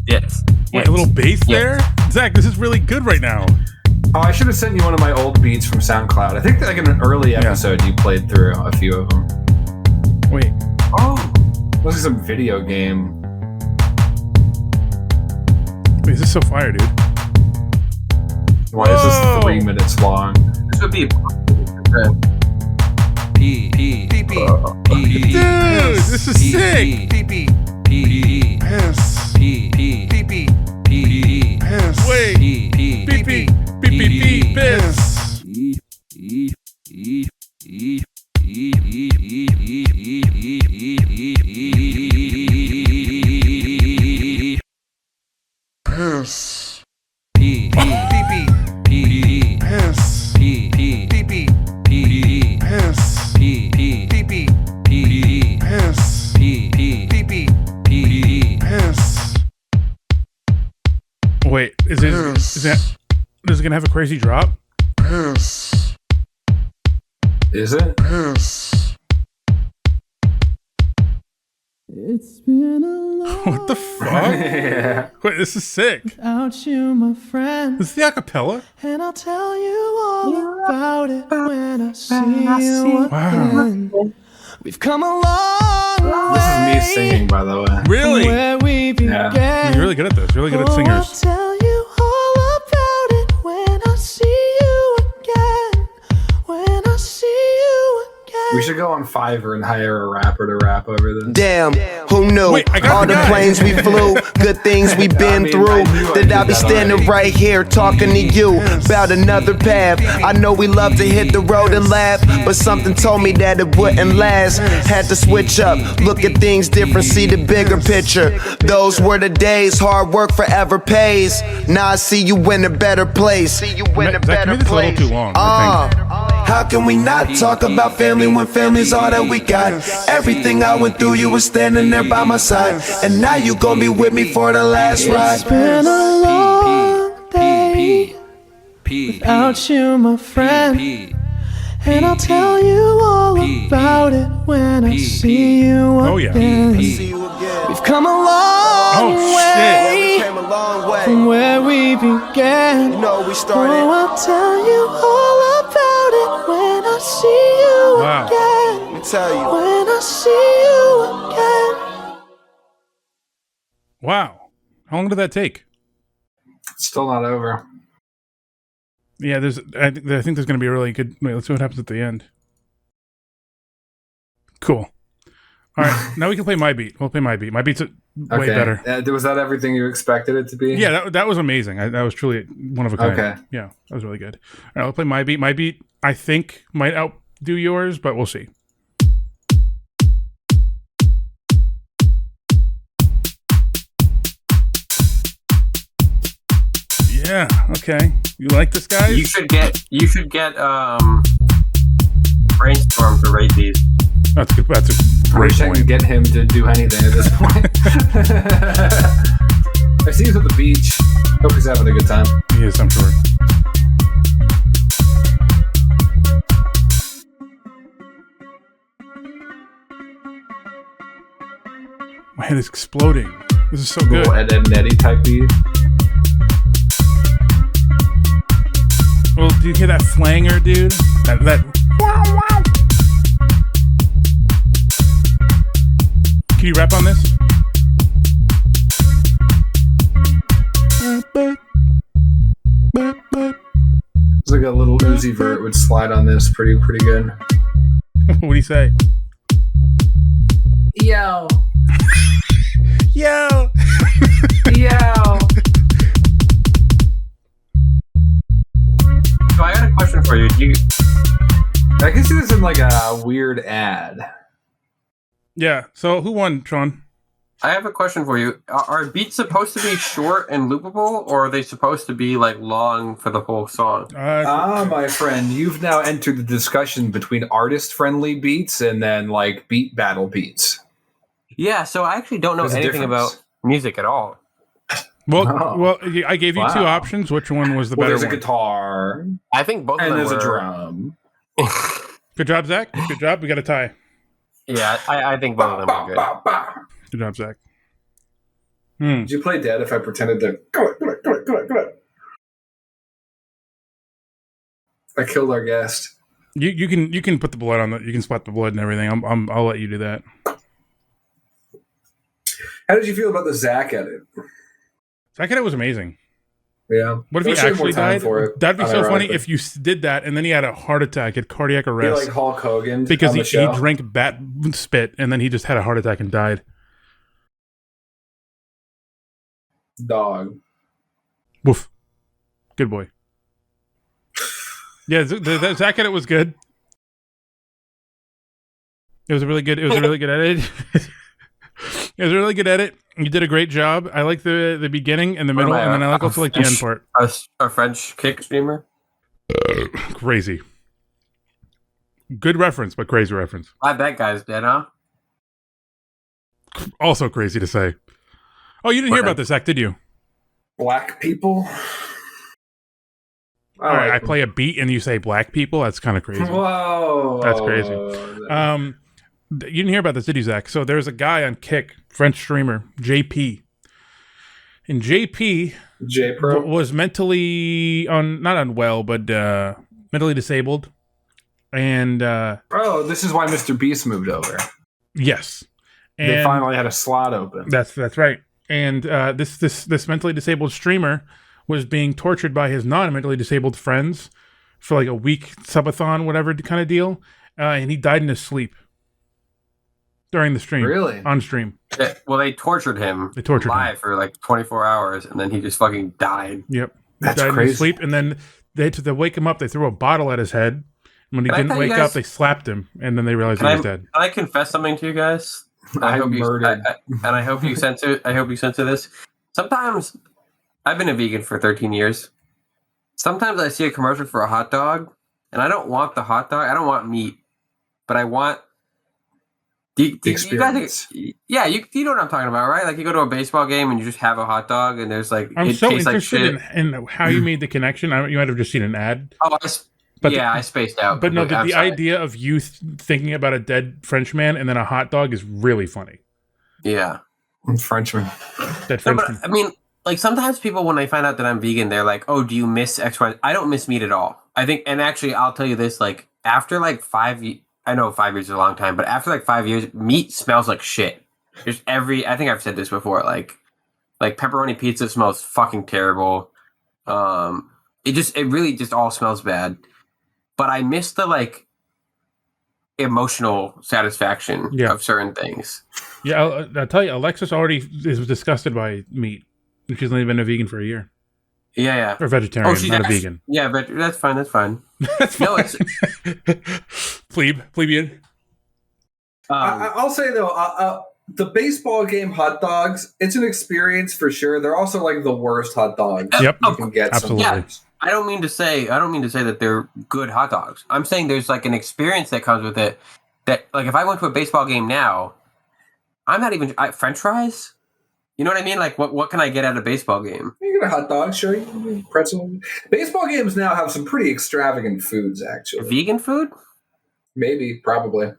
Yes. Wait, a little bass there? Zach, this is really good right now. Oh, I should have sent you one of my old beats from SoundCloud. I think like in an early episode you played through a few of them. Wait. Oh. This is some video game. Wait, is this so fire, dude? Why is this 3 minutes long? This would be Dude, this is sick. Wait. Piss. Wait, is it gonna have a crazy drop? Is it? It's been a long What the fuck? Yeah. Wait, this is sick. without you, my friend. This is the acapella? And I'll tell you all about it when I see you Wow. again. We've come a long way. This is me singing, by the way. Really? From where we Yeah. began. You're really good at this. Really good at I'll singers. tell you all about it when I see you again. When I see you again. We should go on Fiverr and hire a rapper to rap over this. Damn, who knew? Wait, I got All the the guy. planes we flew, good things we been I through. knew I That did I'll be that standing already. right here talking to you about another path. I know we love to hit the road and laugh, but something told me that it wouldn't last. Had to switch up, look at things different, see the bigger picture. Those were the days, hard work forever pays. Now I see you in a better place. See you in a Zach, to better me, that's a little place. too long, I think. How can we not talk about family when family's all that we got? Everything I went through, you were standing there by my side. And now you gon' be with me for the last ride. It's been a long day without you, my friend. And I'll tell you all about it when I see you Oh, yeah. again. See you again. We've come a long way Came a long way. from where we began. You know, we Oh, started. I'll tell you all about it when I see you Wow. again. Let me tell you. When I see you again. Wow. How long did that take? Still not over. Yeah, I think there's going to be a really good. Wait, let's see what happens at the end. Cool. All right, now we can play my beat. We'll play my beat. My beat's way better. Was that everything you expected it to be? Yeah, that was amazing. That was truly one of a kind. Okay. Yeah, that was really good. All right, I'll play my beat. My beat, I think, might outdo yours, but we'll see. Yeah. Okay. You like this, guys? You should get Brainstorm to rate these. That's good. That's a I great wish I point. could get him to do anything at this point. I see he's at the beach. Hope he's having a good time. He is, I'm sure. My head is exploding. This is so good. Little Ed Netty type beat. Well, do you hear that flanger, dude? That wow, wow. Can you rap on this? It's like a little Uzi Vert would slide on this pretty good. What do you say? Yo. Yo! Yo. So I got a question for you. I can see this in like a weird ad. Yeah, so who won, Sean? I have a question for you. Are beats supposed to be short and loopable, or are they supposed to be like long for the whole song? My friend, you've now entered the discussion between artist-friendly beats and then like beat battle beats. Yeah, so I actually don't know There's a anything difference. about music at all. Well, I gave you two Wow. options. Which one was the Well, better there's a one? guitar I think both of and them there's a were- drum. Good job, Zach. Good job. We got a tie. Yeah, I think both of them are good. Bah, bah. Good job, Zach. Did you play dead if I pretended to go it? I killed our guest. You can put the blood on the. You can spot the blood and everything. I'll let you do that. How did you feel about the Zach edit? Zach it was amazing. Yeah. What if he Wish I had more actually time died? for it, That'd be so funny unironically. if you did that and then he had a heart attack, had cardiac Be arrest like Hulk Hogan because on he the show. drank bat spit and then he just had a heart attack and died. Dog. Woof. Good boy. Yeah, the Zach edit was good. It was a really good edit. It was a really good edit. You did a great job. I like the beginning and the middle, and then I also like the end part. A French kick streamer. Crazy. Good reference, but crazy reference. Glad that guy's dead, huh? Also crazy to say. Oh, you didn't hear about this, Zach, did you? Black people. All right, I play a beat and you say black people. That's kind of crazy. Whoa. That's crazy. You didn't hear about this, did you, Zach? So there's a guy on Kick, French streamer, JP. And JP J-Pro. was mentally not unwell, but mentally disabled. And Oh, this is why Mr. Beast moved over. yes, and They finally had a slot open. that's right. And this mentally disabled streamer was being tortured by his non-mentally disabled friends for like a week subathon, whatever kind of deal, and he died in his sleep during the stream. Really? On stream. Yeah, well, they tortured him. They tortured him. live for like 24 hours, and then he just fucking died. Yep. That's died in crazy. his sleep, and then to wake him up, they threw a bottle at his head. And when he Can I didn't tell you wake guys- up, they slapped him, and then they realized Can he was dead. Can I confess something to you guys? I hope you, murdered. and I hope you censor. I hope you censor this. Sometimes I've been a vegan for 13 years. Sometimes I see a commercial for a hot dog, and I don't want the hot dog. I don't want meat, but I want. You Experience. guys, yeah, you know what I'm talking about, right? Like you go to a baseball game and you just have a hot dog, and there's like I'm it so tastes like interested shit. in how you made the connection. You might have just seen an ad. Oh, But yeah, I spaced out. but no, completely. I'm the sorry. idea of you thinking about a dead Frenchman and then a hot dog is really funny. Yeah. Frenchman. Dead No, Frenchman. but I mean, like sometimes people when they find out that I'm vegan, they're like, "Oh, do you miss X, Y?" I don't miss meat at all. I think, and actually, I'll tell you this: like after like 5, I know 5 years is a long time, but after like 5 years, meat smells like shit. There's I think I've said this before. Like pepperoni pizza smells fucking terrible. It really just all smells bad. But I miss the like emotional satisfaction Yeah. of certain things. Yeah, I'll tell you, Alexis already is disgusted by meat. She's only been a vegan for a year. Yeah. Or vegetarian, she's not a vegan. Yeah, but that's fine. That's fine. That's No, fine. it's Plebeian. I'll say though, the baseball game hot dogs, it's an experience for sure. They're also like the worst hot dogs Yep. you can get. Absolutely. Sometimes. I don't mean to say that they're good hot dogs. I'm saying there's like an experience that comes with it. That like if I went to a baseball game now, I'm not even French fries. You know what I mean? Like what can I get at a baseball game? You get a hot dog, sure. You can get pretzel. Baseball games now have some pretty extravagant foods, actually. Vegan food? Maybe, probably.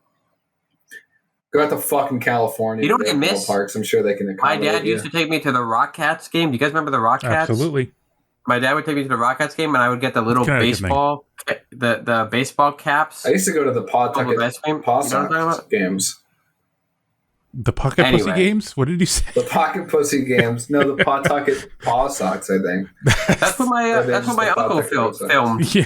Go out to fucking California. You know what I miss? Parks. I'm sure they can My accommodate dad used to take me to the Rock Cats game. Do you guys remember the Rock Cats? Absolutely. My dad would take me to the Rock Cats game, and I would get the little Connecticut baseball, the baseball caps. I used to go to the Over the ice cream? Paw You know what I'm talking about? games. The pocket pussy Anyway. games? What did you say? The pocket pussy games. No, the Pawtucket Paw Sox, I think. That's what my uncle filmed. Yeah.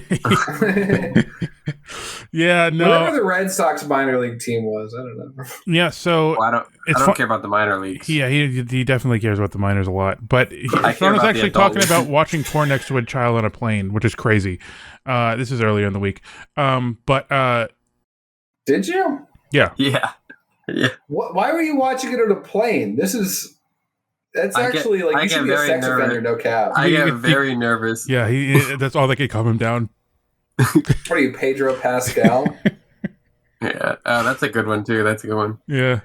Yeah, no. Whatever the Red Sox minor league team was, I don't know. Yeah, so Well, I don't care about the minor leagues. yeah, he definitely cares about the minors a lot. But care Sean was about the actually adult talking leagues. about watching porn next to a child on a plane, which is crazy. This is earlier in the week. Did you? Yeah. Yeah. Why were you watching it on a plane? That's I get- actually like I you get should be a very sex nervous. offender, no cap. I get very nervous. Yeah, that's all that could calm him down. What are you, Pedro Pascal? Yeah, that's a good one too. That's a good one. Yeah.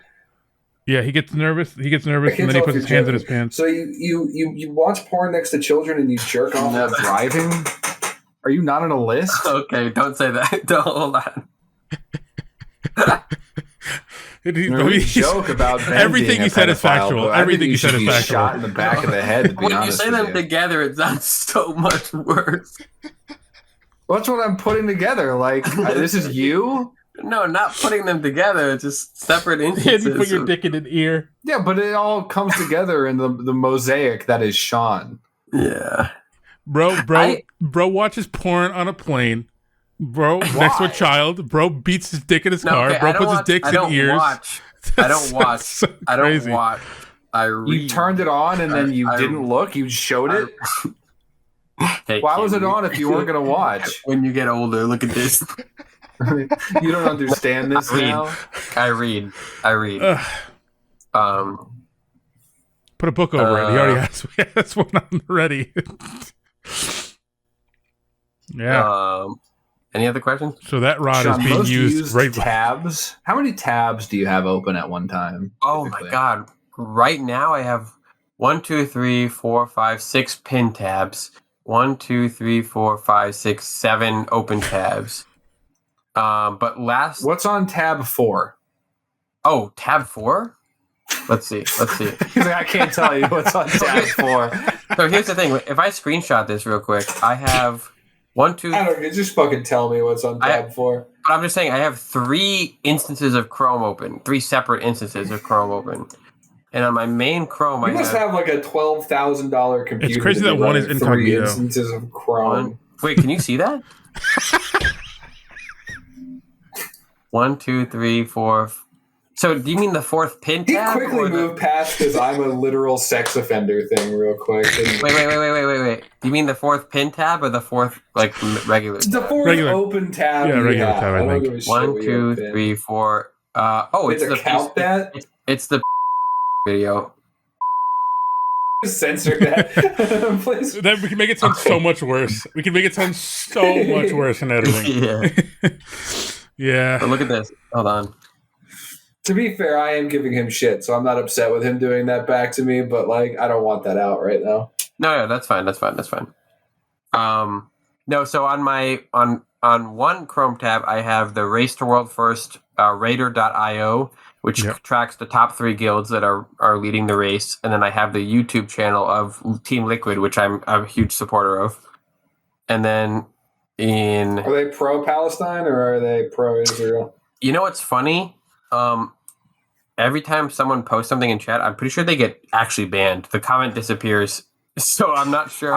Yeah, he gets nervous. I And can't then he tell puts if his you're hands in his joking. pants. So you watch porn next to children and you jerk off while driving? Are you not on a list? Okay, don't say that. Don't hold on. We joke about Ben everything being he a said is pedophile, factual. but I think Everything you he said should is be factual. Shot in the back of the head. To be When you honest say with them you. together, it sounds so much worse. Well, that's what I'm putting together. Like this is you. No, not putting them together. Just separate And instances. you put your dick in an ear. Yeah, but it all comes together in the mosaic that is Sean. Yeah. Bro watches porn on a plane. Bro next to a child. Bro beats his dick in his car. okay, Bro I don't puts his watch- dick I in don't ears. watch. I don't watch. So I don't crazy. watch. I read. You turned it on and then you I- didn't look. You showed it. Hey, Why kid, was it on if you weren't going to watch? When you get older, look at this. You don't understand this I read. now. I read. Ugh. Put a book over it. He already has one on ready. Yeah. Any other questions? So that rod Sean, is being most used right. tabs. How many tabs do you have open at one time? Oh my typically? god! Right now, I have 1, 2, 3, 4, 5, 6 pin tabs. 1, 2, 3, 4, 5, 6, 7 open tabs. But last. What's on tab 4? Oh, tab 4. Let's see. He's like, I can't tell you what's on tab 4. So here's the thing. If I screenshot this real quick, I have 1, 2. I don't know. Just fucking tell me what's on tab 4. But I'm just saying, I have 3 instances of Chrome open. 3 separate instances of Chrome open. And on my main Chrome, You I must have like a $12,000 computer. It's crazy to that be one is running incognito. 3 instances of Chrome. Wait, can you see that? 1, 2, 3, 4. So, do you mean the 4th pin He tab? quickly or the- moved past because I'm a literal sex offender thing real quick. And Wait. Do you mean the 4th pin tab or the 4th regular? the 4th Regular. open tab. Yeah, you regular have. tab, I don't think. give a shit 1, what you 2, open. 3, 4. It's Did the they count that? It's the video. Censor that, please. Then we can make it sound so much worse. We can make it sound so much worse in editing. Yeah. Yeah. But look at this. Hold on. To be fair, I am giving him shit, so I'm not upset with him doing that back to me. But like, I don't want that out right now. No, that's fine. No, so on on one Chrome tab, I have the Race to World First Raider.io, which tracks the top 3 guilds that are leading the race, and then I have the YouTube channel of Team Liquid, which I'm a huge supporter of. And then Are they pro-Palestine or are they pro-Israel? You know what's funny? Every time someone posts something in chat, I'm pretty sure they get actually banned. The comment disappears, so I'm not sure.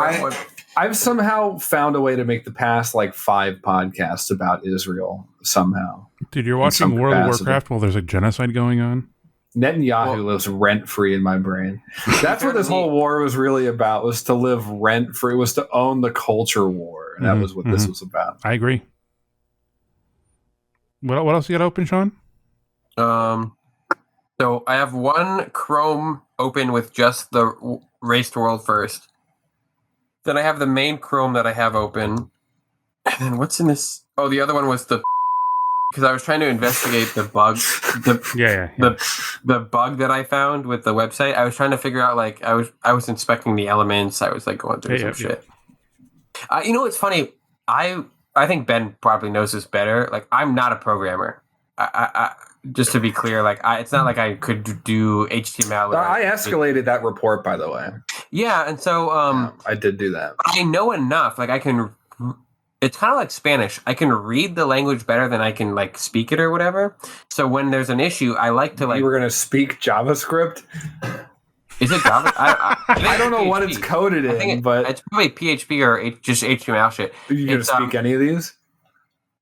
I've somehow found a way to make the past 5 podcasts about Israel somehow. Dude, you're watching World of Warcraft while there's a genocide going on? Netanyahu lives rent-free in my brain. That's what this whole war was really about, was to live rent-free, was to own the culture war. And that was what this was about. I agree. What else you got open, Sean? So I have one Chrome open with just the Race to World First. Then I have the main Chrome that I have open. And then what's in this? Oh, the other one was because I was trying to investigate the bug. The bug that I found with the website. I was trying to figure out, I was inspecting the elements. I was going through some shit. You know what's funny? I think Ben probably knows this better. I'm not a programmer. I just to be clear, it's not like I could do HTML. I escalated that report, by the way. Yeah, and so I did do that. I know enough. I can. It's kind of like Spanish. I can read the language better than I can speak it or whatever. So when there's an issue, I like to You were going to speak JavaScript? Is it Java? I don't know what it's coded in, but it's probably PHP or just HTML shit. Are you going to speak any of these?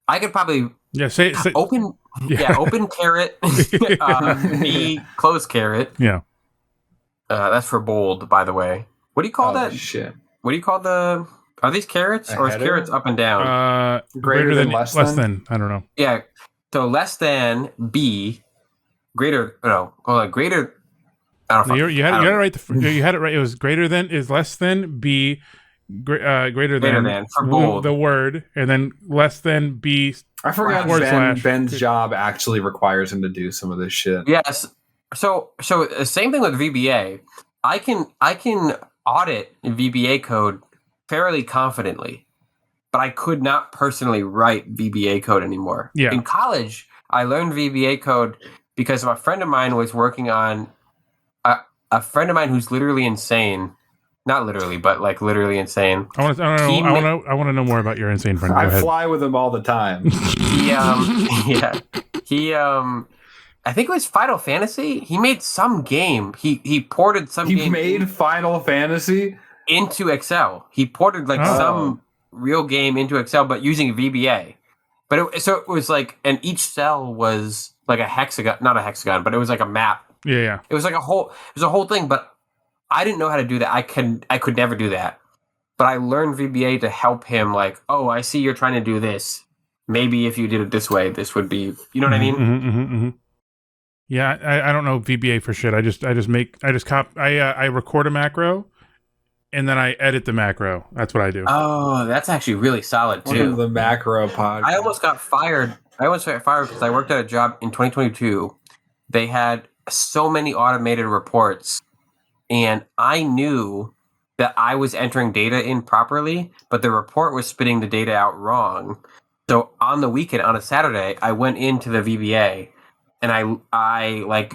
I could probably say open. Yeah, open caret. B close caret. Yeah. That's for bold, by the way. What do you call that? Shit. What do you call the? Are these carrots or is carrots up and down? Greater than less than? I don't know. Yeah. So less than B. Greater. No. Hold on. Greater. I don't know. You had it right. You had it right. It was greater than is less than B. Greater than for bold. The word, and then less than B. I forgot Ben's job actually requires him to do some of this shit. Yes. So the same thing with VBA. I can audit VBA code fairly confidently, but I could not personally write VBA code anymore. Yeah. In college, I learned VBA code because a friend of mine was working on a friend of mine who's literally insane. Not literally, but literally insane. I want to know more about your insane friend. I fly with him all the time. He I think it was Final Fantasy. He made some game. He ported some game. He made Final Fantasy into Excel. He ported some real game into Excel, but using VBA. But it was and each cell was like a hexagon, not a hexagon, but it was like a map. Yeah. It was a whole thing, but I didn't know how to do that. I could never do that. But I learned VBA to help him. Oh, I see you're trying to do this. Maybe if you did it this way, this would be. You know what I mean? Mm-hmm. Yeah, I don't know VBA for shit. I record a macro, and then I edit the macro. That's what I do. Oh, that's actually really solid too. The macro pod. I almost got fired. Because I worked at a job in 2022. They had so many automated reports, and I knew that I was entering data in properly, but the report was spitting the data out wrong. So on the weekend, on a Saturday, I went into the VBA and I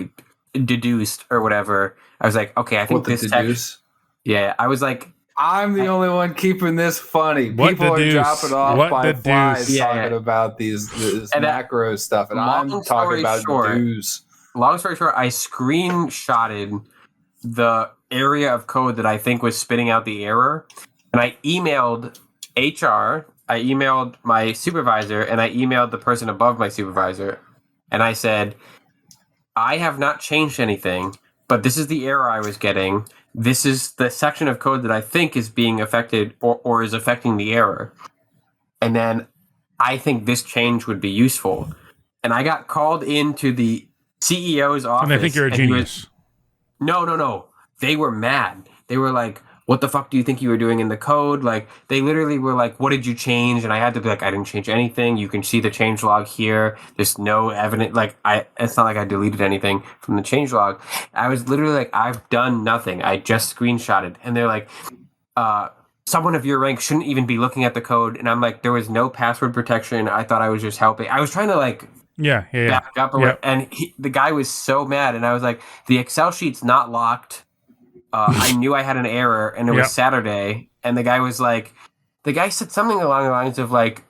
deduced or whatever. I was like, okay, I think this text. Yeah, I was like, I'm the only one keeping this funny. People are dropping off by flies talking about this macro stuff, and I'm talking about deduce. Long story short, I screenshotted the area of code that I think was spitting out the error, and I emailed HR, I emailed my supervisor, and I emailed the person above my supervisor, and I said, I have not changed anything, but this is the error I was getting. This is the section of code that I think is being affected or is affecting the error. And then I think this change would be useful. And I got called into the CEO's office. And I think you're a genius. No. They were mad. They were like, what the fuck do you think you were doing in the code? They literally were like, what did you change? And I had to be like, I didn't change anything. You can see the change log here. There's no evidence. It's not like I deleted anything from the change log. I was literally like, I've done nothing. I just screenshotted. And they're like, someone of your rank shouldn't even be looking at the code. And I'm like, there was no password protection. I thought I was just helping. I was trying to like back up, and the guy was so mad. And I was like, the Excel sheet's not locked. I knew I had an error, and it was Saturday. And the guy was like, the guy said something along the lines of like,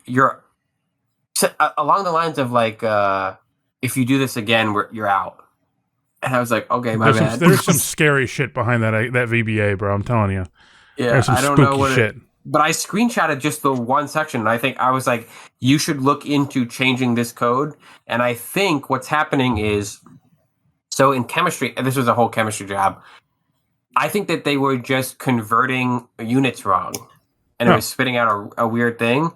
if you do this again, you're out. And I was like, okay, my bad. There's some scary shit behind that VBA, bro. I'm telling you. Yeah, there's some I don't know what shit. But I screenshotted just the one section. And I think I was like, you should look into changing this code. And I think what's happening is, so in chemistry, and this was a whole chemistry job, I think that they were just converting units wrong. And it was spitting out a weird thing.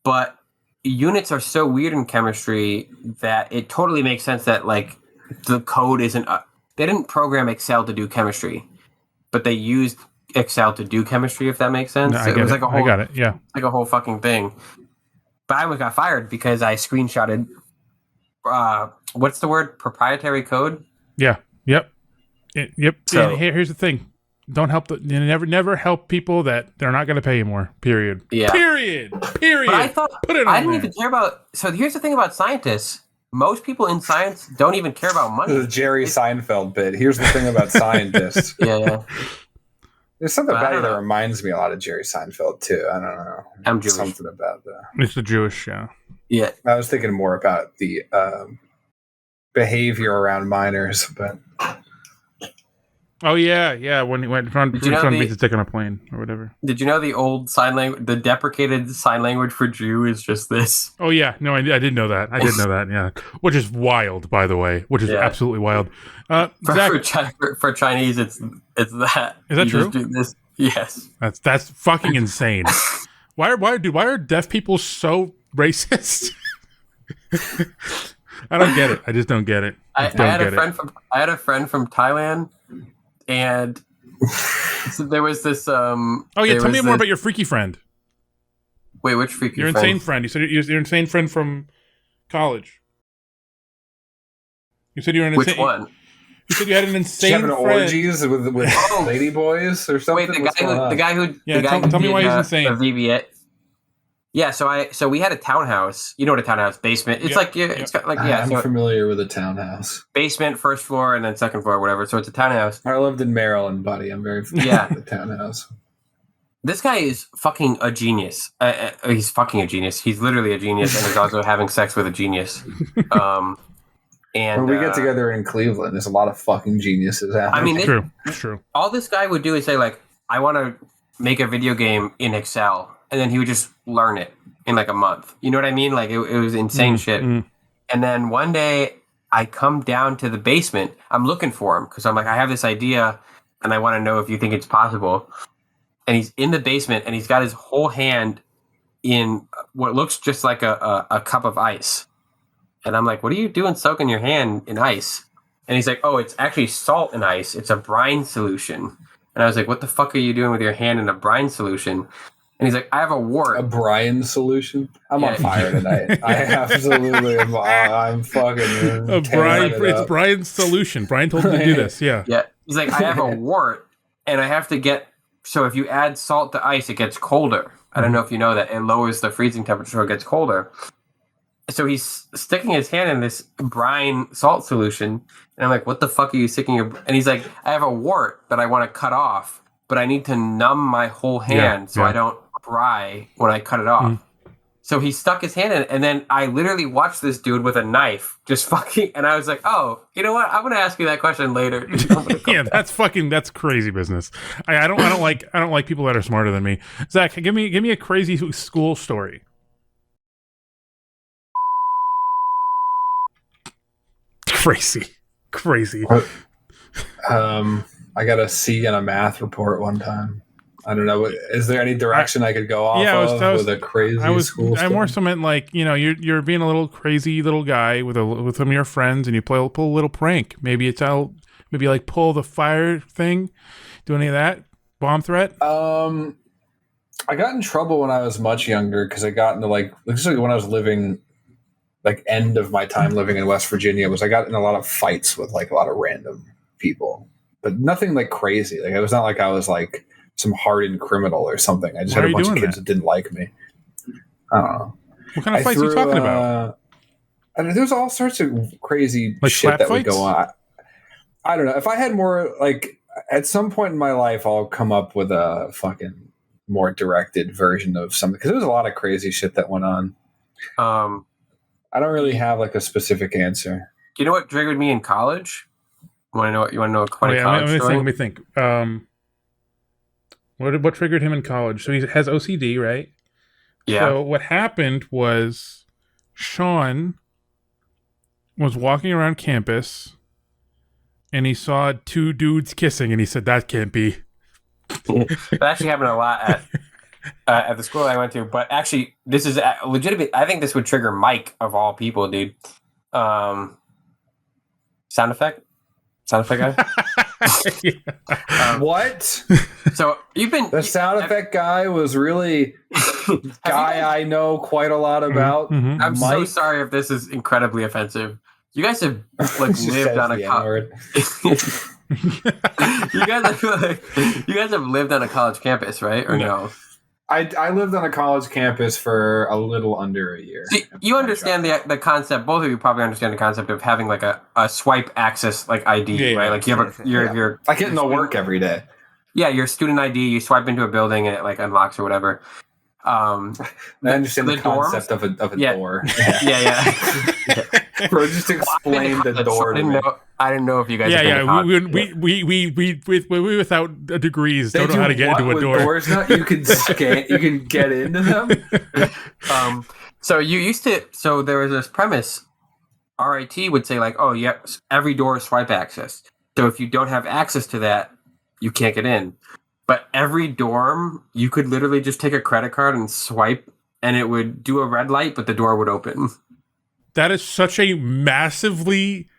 But units are so weird in chemistry that it totally makes sense that like the code isn't... they didn't program Excel to do chemistry, but they used Excel to do chemistry, if that makes sense. No, I got it. Yeah. Like a whole fucking thing. But I almost got fired because I screenshotted what's the word? Proprietary code? Yeah. Yep. Yep. So, and here's the thing. Don't help never help people that they're not going to pay you more. Period. Yeah. Period. But I thought I didn't even care about. So here's the thing about scientists. Most people in science don't even care about money. The Jerry Seinfeld bit. Here's the thing about scientists. Yeah. There's something about it that reminds me a lot of Jerry Seinfeld too. I don't know. I'm Jewish. Something about that. It's the Jewish, yeah. Yeah. I was thinking more about the behavior around minors, but. Oh yeah. When he went from being stick on a plane or whatever. Did you know the old sign language, the deprecated sign language for Jew is just this? Oh yeah, no, I did know that. I did know that. Yeah, which is wild, by the way. Which is absolutely wild. Zach, for Chinese, it's that. Is that true? Do this. Yes. That's fucking insane. Why are deaf people so racist? I don't get it. I just don't get it. I had a friend from Thailand. And so there was this. Tell me more about your freaky friend. Wait, which freaky your friend? Insane friend. You said your insane friend from college. You said you were an insane. Which one? You said you had an insane having friend. Orgies with lady boys or something. Wait, the guy who tell me why he's insane. The VBA. Yeah, so we had a townhouse. You know what a townhouse basement? It's it's got like I'm familiar with a townhouse. Basement, first floor, and then second floor, whatever. So it's a townhouse. I lived in Maryland, buddy. I'm very familiar with the townhouse. This guy is fucking a genius. He's fucking a genius. He's literally a genius, and he's also having sex with a genius. And when we get together in Cleveland, there's a lot of fucking geniuses happening. I mean, true. All this guy would do is say like, "I want to make a video game in Excel." And then he would just learn it in like a month. You know what I mean? Like it was insane shit. And then one day I come down to the basement. I'm looking for him because I'm like, I have this idea and I want to know if you think it's possible. And he's in the basement and he's got his whole hand in what looks just like a cup of ice. And I'm like, what are you doing soaking your hand in ice? And he's like, oh, it's actually salt and ice. It's a brine solution. And I was like, what the fuck are you doing with your hand in a brine solution? And he's like, I have a wart. A Brian solution? I'm on fire tonight. I absolutely am. I'm fucking. It's Brian's solution. Brian told him to do this. Yeah. Yeah. He's like, I have a wart, and I have to get. So if you add salt to ice, it gets colder. I don't know if you know that. It lowers the freezing temperature, so it gets colder. So he's sticking his hand in this brine salt solution, and I'm like, what the fuck are you sticking your? And he's like, I have a wart that I want to cut off, but I need to numb my whole hand so I don't cry when I cut it off. So he stuck his hand in it, and then I literally watched this dude with a knife just fucking, and I was like, oh, you know what? I'm going to ask you that question later. Yeah, that's crazy business. I don't like people that are smarter than me. Zach, give me a crazy school story. Crazy. I got a C in a math report one time. I don't know. Is there any direction I could go off with a crazy school story? I more so meant like, you're being a little crazy little guy with some of your friends, and you pull a little prank. Maybe like pull the fire thing. Do any of that? Bomb threat? I got in trouble when I was much younger because I got into when I was living, end of my time living in West Virginia, I got in a lot of fights with a lot of random people, but nothing crazy. It was not like I was some hardened criminal or something. I just Why had are a you bunch of doing kids that? that didn't like me. I don't know. What kind of fights are you talking about? I mean, there's all sorts of crazy Like shit slap that would go fights? on. I don't know. If I had more, like, at some point in my life, I'll come up with a fucking more directed version of something, because there was a lot of crazy shit that went on. I don't really have like a specific answer. Do you know what triggered me in college? You want to know a funny Wait, college story? let me think. What triggered him in college? So he has OCD, right? Yeah. So what happened was Sean was walking around campus and he saw two dudes kissing and he said, that can't be. That actually happened a lot at the school I went to. But actually, this is legitimate. I think this would trigger Mike of all people, dude. Sound effect guy. What? So you've been The sound effect guy was really guy I know quite a lot about. Mhm. I'm so Mike? sorry if this is incredibly offensive. You guys have like Just lived says on a the college. you guys have lived on a college campus, right? Or no? I lived on a college campus for a little under a year. See, you understand the concept. Both of you probably understand the concept of having like a swipe access like ID, Yeah, right? Like you have your I get into work every day. yeah, your student ID. You swipe into a building and it like unlocks or whatever. I understand the concept dorms? of a Yeah. door. Yeah. Bro, just explain the door to me. I didn't know if you guys. We without degrees They don't know how to get what into a with door. doors now? You can scan. You can get into them. So you used to. So there was this premise. RIT would say like, oh yeah, every door is swipe access. So if you don't have access to that, you can't get in. But every dorm, you could literally just take a credit card and swipe, and it would do a red light, but the door would open. That is such a massively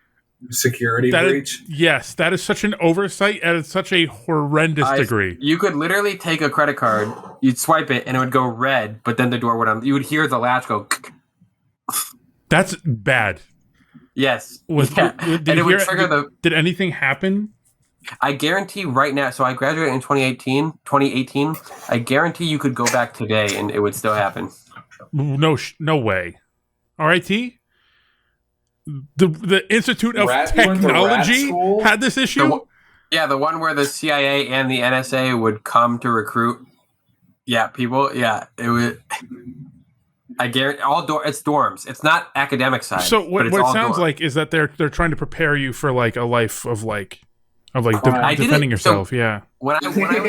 Security breach. Yes, that is such an oversight at such a horrendous degree. You could literally take a credit card, you'd swipe it, and it would go red, but then the door would you would hear the latch go. That's bad. Yes. Did anything happen? I guarantee right now. So I graduated in 2018. I guarantee you could go back today and it would still happen. No way. RIT? The Institute of Technology had this issue? The one where the CIA and the NSA would come to recruit. Yeah, people. Yeah, it would. I guarantee it's dorms. It's not academic side. So what it sounds dorms. like is that they're trying to prepare you for like a life of defending yourself. Yeah. When I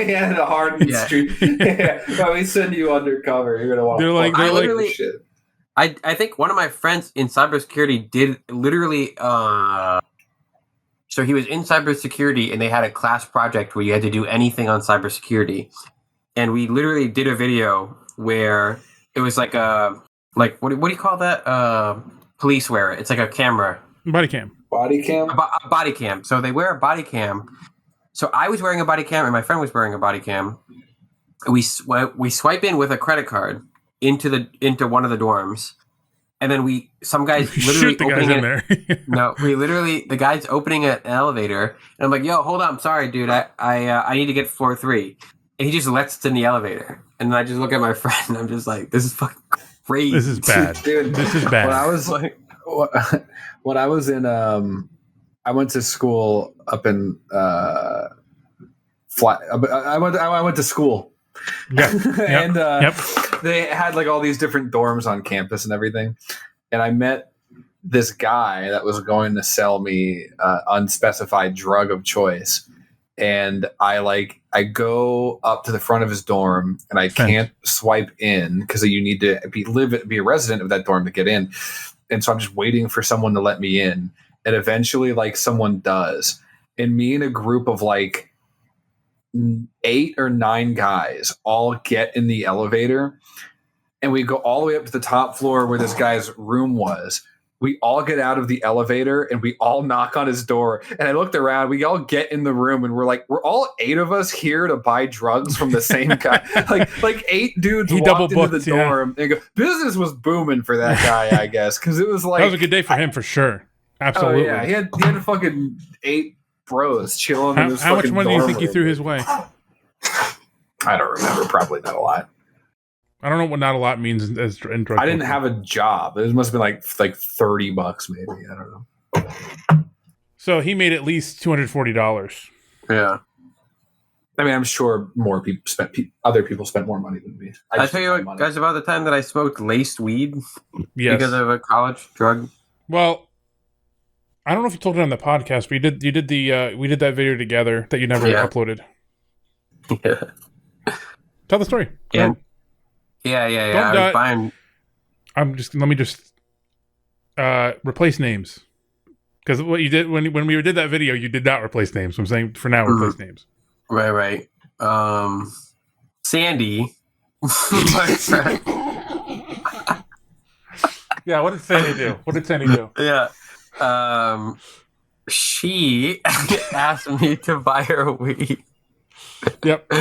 yeah, the Harden Street. Yeah. Well, we send you undercover. You're gonna want. They're like shit. I think one of my friends in cybersecurity did literally. So he was in cybersecurity, and they had a class project where you had to do anything on cybersecurity, and we literally did a video where it was like what do you call that? Police wear it. It's like a camera. Body cam. Body cam? A body cam. So they wear a body cam. So I was wearing a body cam and my friend was wearing a body cam. We swipe in with a credit card into one of the dorms. And then some guys literally shoot the guys in there. No, the guy's opening an elevator. And I'm like, yo, hold on. I'm sorry, dude. I need to get floor 3. And he just lets us in the elevator. And then I just look at my friend and I'm just like, this is fucking crazy. This is bad. Dude, this is bad. When I was in, I went to school up in I went to school. Yeah. And they had like all these different dorms on campus and everything. And I met this guy that was going to sell me unspecified drug of choice. And I go up to the front of his dorm and I can't swipe in because you need to be a resident of that dorm to get in. And so I'm just waiting for someone to let me in. And eventually someone does. And me and a group of 8 or 9 guys all get in the elevator and we go all the way up to the top floor where this guy's room was. We all get out of the elevator and we all knock on his door. And I looked around, we all get in the room and we're all 8 of us here to buy drugs from the same guy. like 8 dudes walked into the dorm and go, business was booming for that guy, I guess. Cause it was that was a good day for him for sure. Absolutely. Oh, yeah. He had fucking 8 bros chilling in this How much fucking money do you think dorm you room. threw his way? I don't remember. Probably not a lot. I don't know what not a lot means as in drug. I didn't have a job. It must have been like $30 maybe. I don't know. So he made at least $240. Yeah. I mean, I'm sure more people other people spent more money than me. I just tell you didn't have what, money. guys, about the time that I smoked laced weed Yes. because of a college drug. Well, I don't know if you told it on the podcast, but you did we did that video together that you never uploaded. Yeah. Tell the story. Go And ahead. yeah. Don't I was buying. let me just replace names. Because what you did when we did that video, you did not replace names. So I'm saying for now, replace names. Right. Sandy, my friend. Yeah, what did Sandy do? Yeah. She asked me to buy her weed. Yep.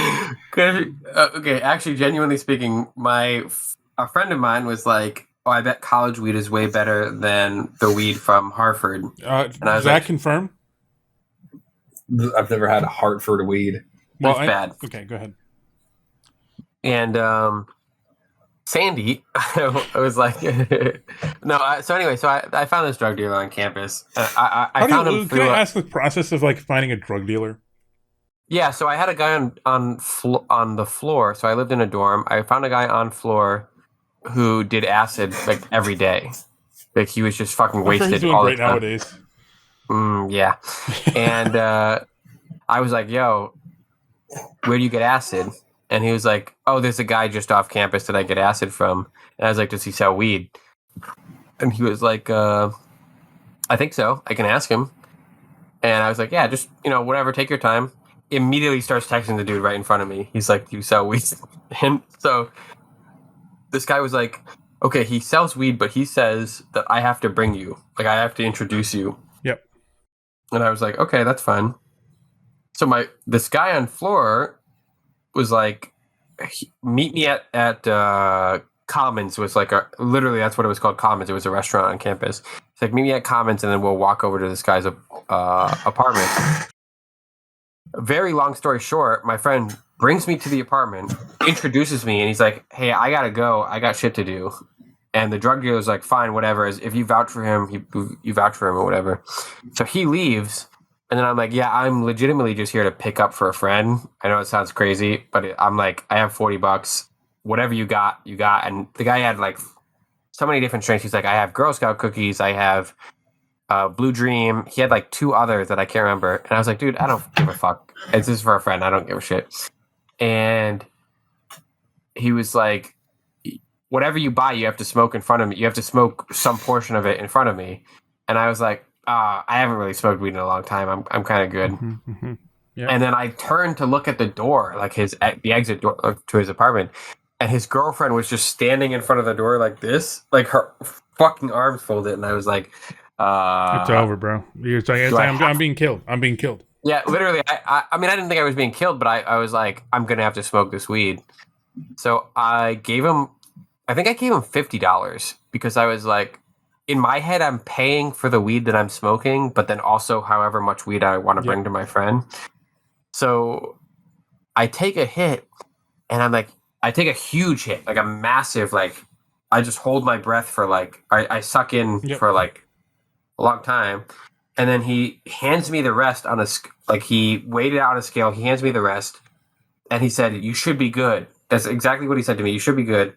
Okay, actually, genuinely speaking, a friend of mine was like, "Oh, I bet college weed is way better than the weed from Hartford." And I was that confirm? I've never had a Hartford weed. Well, It's bad. Okay, go ahead. And Sandy, I was like, no. So anyway, I found this drug dealer on campus. I found him through. Can I ask the process of like finding a drug dealer? Yeah, so I had a guy on the floor. So I lived in a dorm. I found a guy on floor who did acid like every day. Like he was just fucking wasted He's doing all the great time. nowadays. Yeah, and I was like, "Yo, where do you get acid?" And he was like, "Oh, there's a guy just off campus that I get acid from." And I was like, "Does he sell weed?" And he was like, "I think so. I can ask him." And I was like, "Yeah, just whatever. Take your time." Immediately starts texting the dude right in front of me. He's like, "You sell weed?" And so this guy was like, "Okay, he sells weed, but he says that I have to bring you. Like, I have to introduce you." Yep. And I was like, "Okay, that's fine." So this guy on floor was like, "Meet me at Commons." Was like literally that's what it was called. Commons. It was a restaurant on campus. It's like, "Meet me at Commons, and then we'll walk over to this guy's apartment." Very long story short, my friend brings me to the apartment, introduces me, and he's like, "Hey, I gotta go. I got shit to do." And the drug dealer's like, "Fine, whatever. If you vouch for him, you vouch for him or whatever." So he leaves, and then I'm like, "Yeah, I'm legitimately just here to pick up for a friend." I know it sounds crazy, but I'm like, "I have $40. Whatever you got, you got." And the guy had like so many different drinks. He's like, "I have Girl Scout cookies. I have Blue Dream." He had like two others that I can't remember. And I was like, "Dude, I don't give a fuck. It's just for a friend. I don't give a shit." And he was like, "Whatever you buy, you have to smoke in front of me. You have to smoke some portion of it in front of me." And I was like, I haven't really smoked weed in a long time. I'm kind of good. Mm-hmm. Yep. And then I turned to look at the door, like the exit door to his apartment. And his girlfriend was just standing in front of the door like this, like her fucking arms folded. And I was like, it's over, bro. I'm being killed. I'm being killed. Yeah, literally. I mean, I didn't think I was being killed, but I was like, I'm going to have to smoke this weed. So I gave him $50 because I was like, in my head, I'm paying for the weed that I'm smoking, but then also however much weed I want to bring to my friend. So I take a hit, and I'm like, I take a huge hit, like a massive, like, I just hold my breath for like, I suck in for like a long time. And then he hands me the rest on he weighed it out on a scale. He hands me the rest, and he said, "You should be good." That's exactly what he said to me. "You should be good."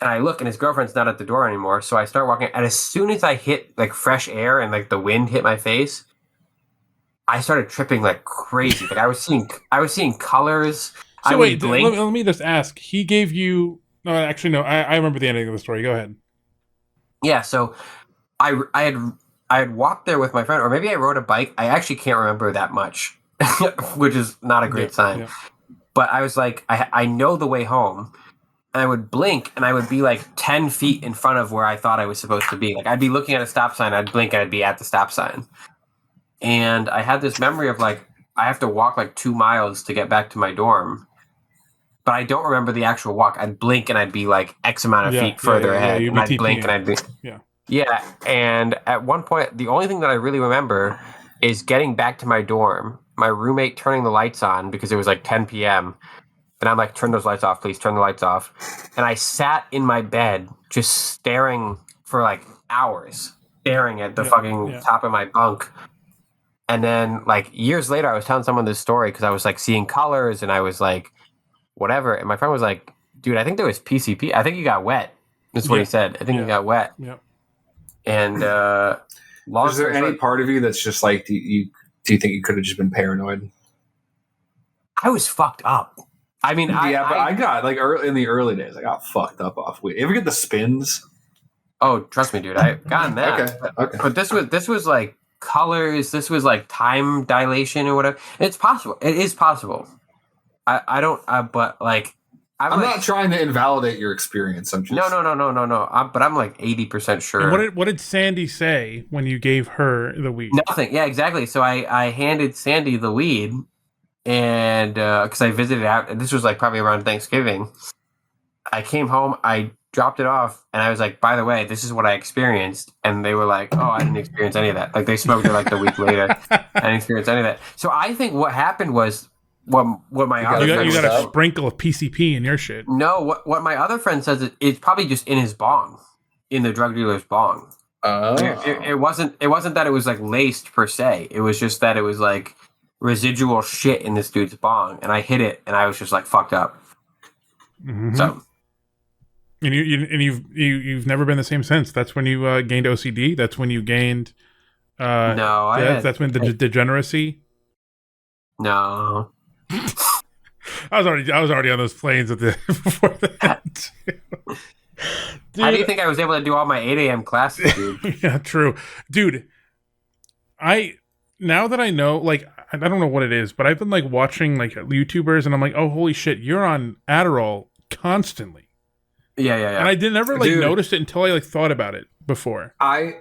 And I look, and his girlfriend's not at the door anymore. So I start walking, and as soon as I hit like fresh air and like the wind hit my face, I started tripping like crazy. Like I was seeing colors. So wait, let me just ask. He gave you? No, actually, no. I remember the ending of the story. Go ahead. Yeah. So I had walked there with my friend, or maybe I rode a bike. I actually can't remember that much, which is not a great sign. Yeah. But I was like, I know the way home. And I would blink, and I would be like 10 feet in front of where I thought I was supposed to be. Like I'd be looking at a stop sign, I'd blink, and I'd be at the stop sign. And I had this memory of like, I have to walk like 2 miles to get back to my dorm. But I don't remember the actual walk. I'd blink, and I'd be like X amount of feet further ahead. And I'd blink, and I'd be... Yeah. And at one point, the only thing that I really remember is getting back to my dorm, my roommate turning the lights on because it was like 10 p.m., And I'm like, turn those lights off, please. Turn the lights off. And I sat in my bed just staring for like hours, staring at the fucking top of my bunk. And then like years later, I was telling someone this story because I was like seeing colors and I was like, whatever. And my friend was like, dude, I think there was PCP. I think you got wet. That's what he said. I think you got wet. Yep. And is there any part of you that's just like, do you think you could have just been paranoid? I was fucked up. I mean, but I got like in the early days, I got fucked up off weed. You ever get the spins? Oh, trust me, dude. I've gotten that. Okay. But this was like colors. This was like time dilation or whatever. It's possible. It is possible. I don't. But like, I'm like, not trying to invalidate your experience. I'm just no. But I'm like 80% sure. And what did Sandy say when you gave her the weed? Nothing. Yeah, exactly. So I handed Sandy the weed. And because I visited out, and this was like probably around Thanksgiving, I came home, I dropped it off, and I was like, by the way, this is what I experienced. And they were like, oh, I didn't experience any of that. Like they smoked it like the week later. I didn't experience any of that. So I think what happened was what my other friend you got said, a sprinkle of PCP in your shit. No, what my other friend says it's probably just in his bong, in the drug dealer's bong. Oh. It wasn't that it was like laced per se. It was just that it was like residual shit in this dude's bong, and I hit it, and I was just like fucked up. Mm-hmm. So, and you've never been the same since. That's when you gained OCD. That's when you gained. That's when the degeneracy. No, I was already on those planes at the before that. Dude, how do you think I was able to do all my 8 a.m. classes, dude? Yeah, true, dude. Now that I know, like, I don't know what it is, but I've been like watching like YouTubers, and I'm like, oh, holy shit, you're on Adderall constantly. Yeah. And I didn't ever like notice it until I like thought about it before. I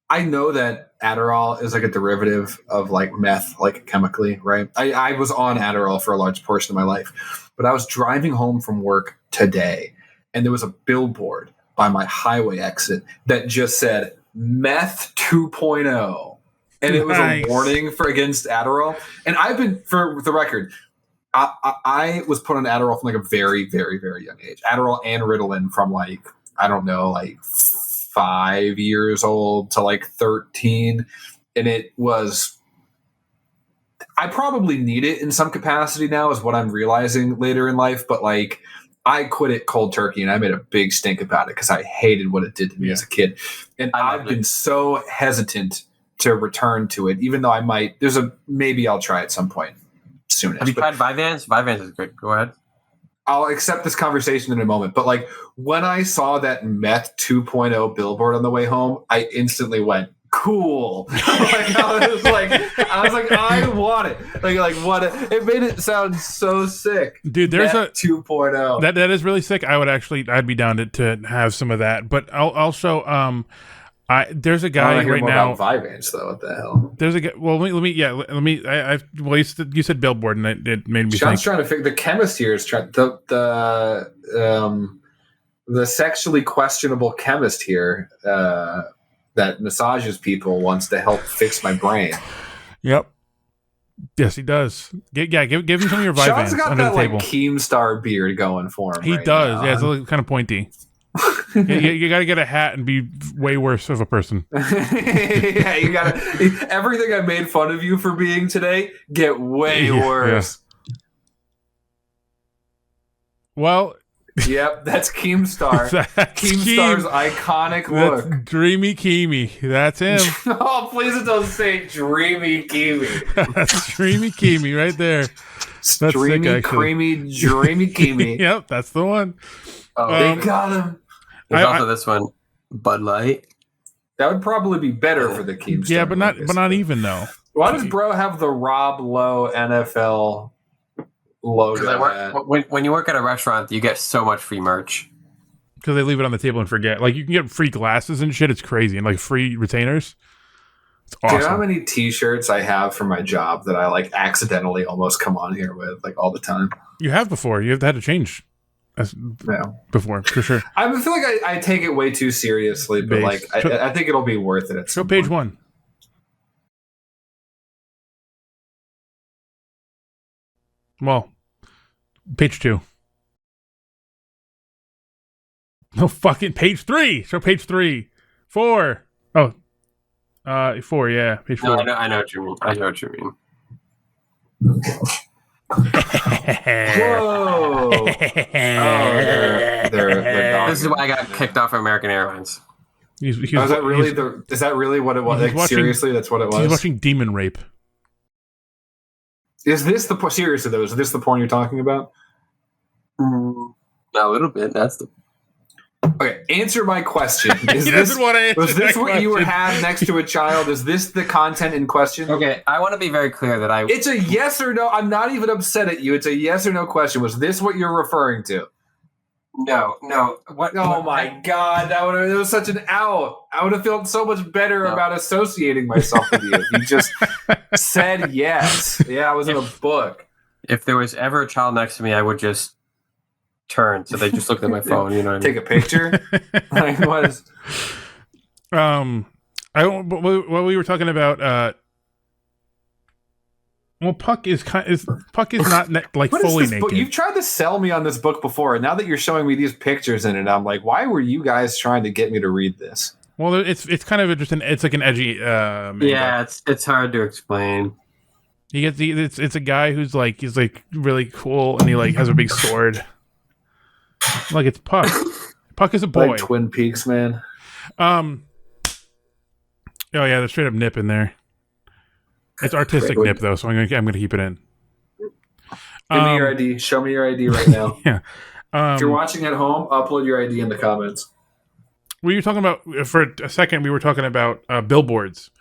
know that Adderall is like a derivative of like meth, like chemically, right? I was on Adderall for a large portion of my life, but I was driving home from work today, and there was a billboard by my highway exit that just said meth 2.0. And it was a warning against Adderall. And I've been, for the record, I was put on Adderall from like a very, very, very young age. Adderall and Ritalin from like, I don't know, like 5 years old to like 13. And it was, I probably need it in some capacity now is what I'm realizing later in life. But like, I quit it cold turkey, and I made a big stink about it because I hated what it did to me as a kid. And I've been so hesitant to return to it, even though maybe I'll try at some point soonish. Have you tried Vyvanse? Vyvanse is great. Go ahead. I'll accept this conversation in a moment. But like when I saw that meth 2.0 billboard on the way home, I instantly went, cool. I was like, I want it. Like what? It made it sound so sick, dude. There's meth a 2.0 that is really sick. I'd be down to have some of that. But I'll also there's a guy right now. About Vyvanse, though. What the hell? There's a guy. Well, let me. You said billboard, and it made me. Sean's trying to figure. The chemist here is trying. The sexually questionable chemist here that massages people wants to help fix my brain. Yep. Yes, he does. Give him some of your Vyvanse. Sean's got under that the like table. Keemstar beard going for him. He does. Now. Yeah, it's kind of pointy. you got to get a hat and be way worse of a person. Yeah, you got to. Everything I made fun of you for being today, get way worse. Yeah. Well. Yep, that's Keemstar. Keemstar's iconic look. That's Dreamy Keemy. That's him. Oh, please don't say Dreamy Keemy. That's Dreamy Keemy right there. That's Dreamy, sick, creamy, Dreamy Keemy. Yep, that's the one. Oh, they got him. There's also this one, Bud Light. That would probably be better for the Keemstar. Yeah, but not even though. Why does bro have the Rob Lowe NFL logo? When you work at a restaurant, you get so much free merch. Because they leave it on the table and forget. Like, you can get free glasses and shit. It's crazy. And, like, free retainers. It's awesome. Do you know how many T-shirts I have for my job that I, like, accidentally almost come on here with, like, all the time? You have before. You have had to change. Before, for sure. I feel like I take it way too seriously, but, like, I think it'll be worth it at some page point. 1. Well, Page 2. No fucking page 3. Show page 3. 4. Oh. 4, yeah. Page 4. No, I know what you mean. I know what you mean. Whoa! Oh, they're dogs. This is why I got kicked off of American Airlines. Is that really what it was? Like, seriously, that's what it was? He's watching Demon Rape. Is this the seriously though? Is this the porn you're talking about? A little bit. That's the. Okay, answer my question. Is He this doesn't want to answer was this that what you question. had next to a child? Is this the content in question? Okay, I want to be very clear that I. It's a yes or no. I'm not even upset at you. It's a yes or no question. Was this what you're referring to? No. What? Oh my god, that was such an out. I would have felt so much better about associating myself with you if you just said yes. Yeah, I was in a book. If there was ever a child next to me, I would just turn so they just looked at my phone. You know what I mean? Take a picture. Like, what is... I don't. But what we were talking about. Well, Puck is not like What is fully this naked. book? You've tried to sell me on this book before, and now that you're showing me these pictures in it, I'm like, why were you guys trying to get me to read this? Well, it's kind of just it's like an edgy. Manga. Yeah, it's hard to explain. It's a guy who's like he's like really cool and he like has a big sword. Like it's Puck. Puck is a boy. Like Twin Peaks, man. Oh yeah, there's straight up nip in there. It's artistic nip though, so I'm gonna keep it in. Give me your ID. Show me your ID right now. Yeah. If you're watching at home, upload your ID in the comments. We were talking about for a second. We were talking about billboards,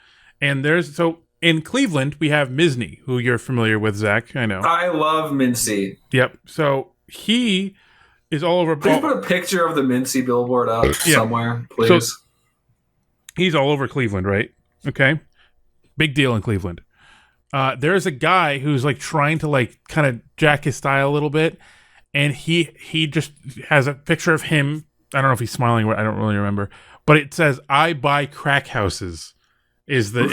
and so in Cleveland we have Misney, who you're familiar with, Zach. I know. I love Mincy. Yep. So he is all over. Please put a picture of the Mincy billboard up somewhere, please. So he's all over Cleveland, right? Okay. Big deal in Cleveland. There's a guy who's like trying to like kind of jack his style a little bit, and he just has a picture of him. I don't know if he's smiling. I don't really remember, but it says "I buy crack houses." Is the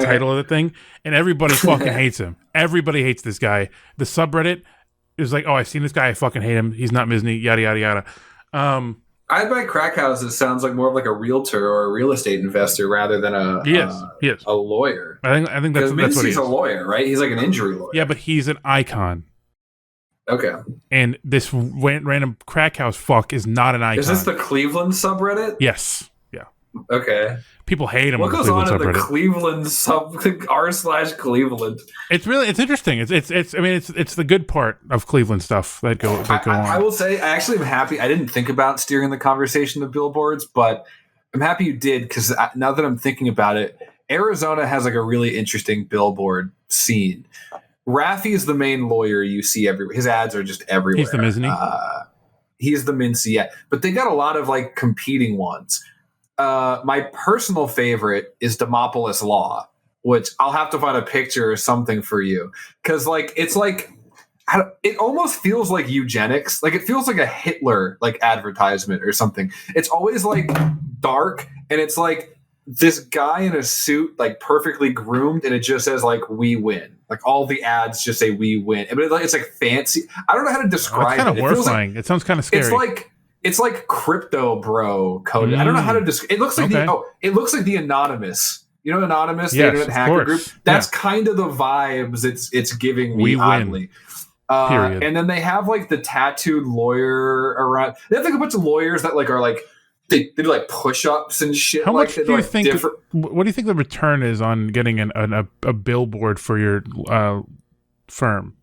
title of the thing, and everybody fucking hates him. Everybody hates this guy. The subreddit is like, "Oh, I've seen this guy. I fucking hate him. He's not Misney." Yada yada yada. I buy crack houses sounds like more of like a realtor or a real estate investor rather than a lawyer. I think that's what Mincy's he's a lawyer, right? He's like an injury lawyer. Yeah, but he's an icon. Okay. And this random crack house fuck is not an icon. Is this the Cleveland subreddit? Yes. Yeah. Okay. People hate him. What on goes the on Cleveland in the subreddit. Cleveland r/Cleveland? It's interesting. It's the good part of Cleveland stuff that go on. I will say I actually am happy. I didn't think about steering the conversation to billboards, but I'm happy you did because now that I'm thinking about it, Arizona has like a really interesting billboard scene. Raffi is the main lawyer you see everywhere. His ads are just everywhere. He's the Misney. He's the Mincy, yeah. But they got a lot of like competing ones. My personal favorite is Demopolis Law, which I'll have to find a picture or something for you. Because like it's like it almost feels like eugenics. Like it feels like a Hitler like advertisement or something. It's always like dark and it's like this guy in a suit, like perfectly groomed, and it just says like "We win." Like all the ads just say "We win," but it's like fancy. I don't know how to describe it's kind of it. horrifying. It sounds kind of scary. It's like crypto bro coded. I don't know how to describe. It looks like it looks like the Anonymous. You know, Anonymous, the internet hacker group. That's kind of the vibes it's giving me. We oddly. Period. And then they have like the tattooed lawyer around. They have like a bunch of lawyers that like are like. They do like push-ups and shit. How much do you like think? What do you think the return is on getting a billboard for your firm?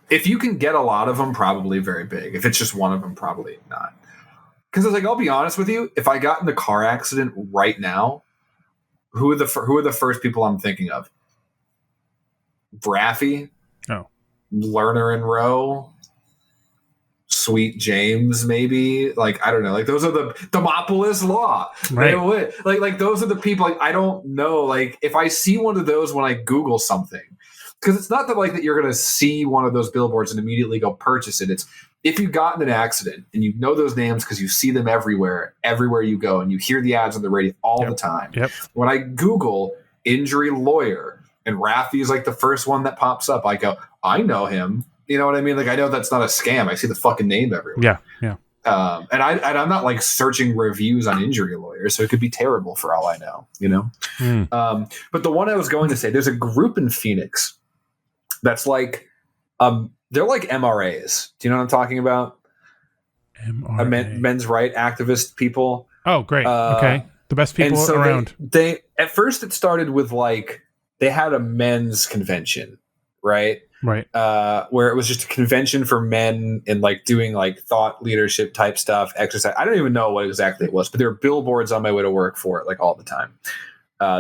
If you can get a lot of them, probably very big. If it's just one of them, probably not. Because like, I'll be honest with you, if I got in a car accident right now, who are the first people I'm thinking of? Braffy, Lerner and Rowe. Sweet James, maybe like I don't know, like those are the Demopolis Law, right? Like those are the people. Like I don't know, like if I see one of those when I Google something, because it's not that like that you're gonna see one of those billboards and immediately go purchase it. It's if you got in an accident and you know those names because you see them everywhere you go, and you hear the ads on the radio all the time. Yep. When I Google injury lawyer, and Rafi's like the first one that pops up. I go, I know him. You know what I mean? Like, I know that's not a scam. I see the fucking name everywhere. Yeah. And I'm not like searching reviews on injury lawyers, so it could be terrible for all I know, you know? But the one I was going to say, there's a group in Phoenix that's like, they're like MRAs. Do you know what I'm talking about? Men's right activist people. Oh, great. Okay. The best people around. They at first it started with like, they had a men's convention, right? Right. Where it was just a convention for men and like doing like thought leadership type stuff, exercise. I don't even know what exactly it was, but there were billboards on my way to work for it like all the time.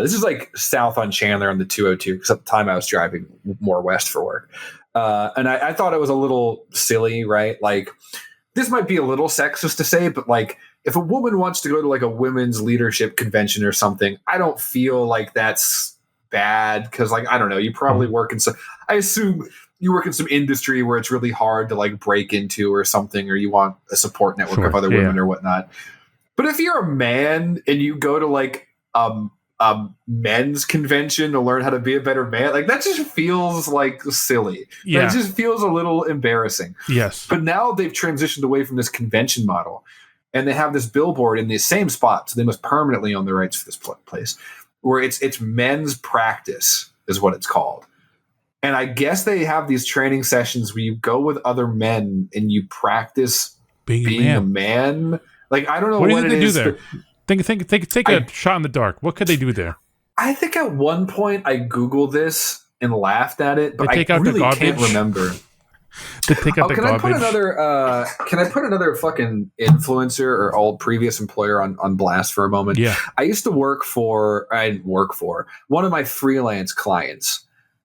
This is like south on Chandler on the 202 because at the time I was driving more west for work. And I thought it was a little silly, right? Like, this might be a little sexist to say, but like, if a woman wants to go to like a women's leadership convention or something, I don't feel like that's bad because, like, I don't know, you probably work in some, I assume you work in some industry where it's really hard to like break into or something, or you want a support network of other women or whatnot. But if you're a man and you go to like a men's convention to learn how to be a better man, like that just feels like silly. It just feels a little embarrassing. Yes. But now they've transitioned away from this convention model, and they have this billboard in the same spot, so they must permanently own the rights for this place, where it's men's practice is what it's called. And I guess they have these training sessions where you go with other men and you practice being a man. Like, I don't know what what do they do there. Take a shot in the dark. What could they do there? I think at one point I Googled this and laughed at it, but I really can't remember. Can I put another fucking influencer or old previous employer on blast for a moment? Yeah. I didn't work for one of my freelance clients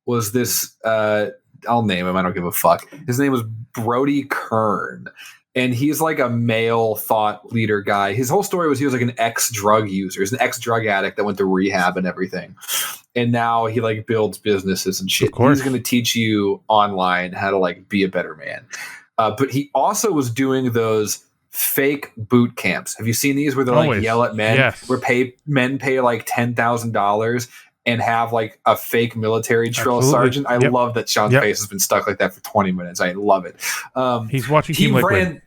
was this, I'll name him, I don't give a fuck. His name was Brody Kern. And he's like a male thought leader guy. His whole story was he was like an ex-drug user. He's an ex-drug addict that went to rehab and everything. And now he like builds businesses and shit. He's going to teach you online how to like be a better man. But he also was doing those fake boot camps. Have you seen these where they like yell at men? Where men pay like $10,000 and have like a fake military drill sergeant. I love that Sean's face has been stuck like that for 20 minutes. I love it. He's watching Team Liquid.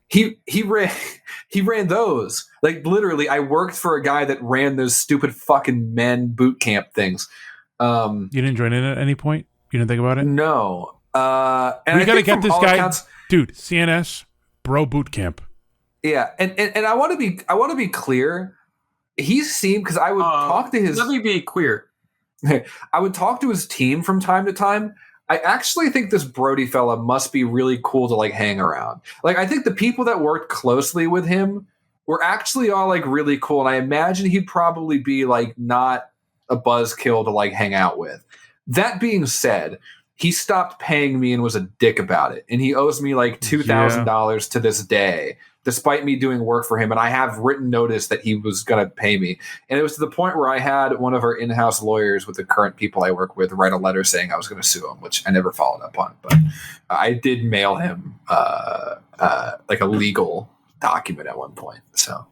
He ran those. Like, literally, I worked for a guy that ran those stupid fucking men boot camp things. You didn't join in at any point? You didn't think about it? No. And we got to get this guy, dude. CNS bro boot camp. Yeah, and I want to be clear. He seemed, because I would talk to his. Let me be queer. I would talk to his team from time to time. I actually think this Brody fella must be really cool to like hang around. Like, I think the people that worked closely with him were actually all like really cool, and I imagine he'd probably be like not a buzzkill to like hang out with. That being said, he stopped paying me and was a dick about it, and he owes me like $2,000 to this day, despite me doing work for him. And I have written notice that he was going to pay me. And it was to the point where I had one of our in-house lawyers with the current people I work with write a letter saying I was going to sue him, which I never followed up on. But I did mail him like a legal document at one point. So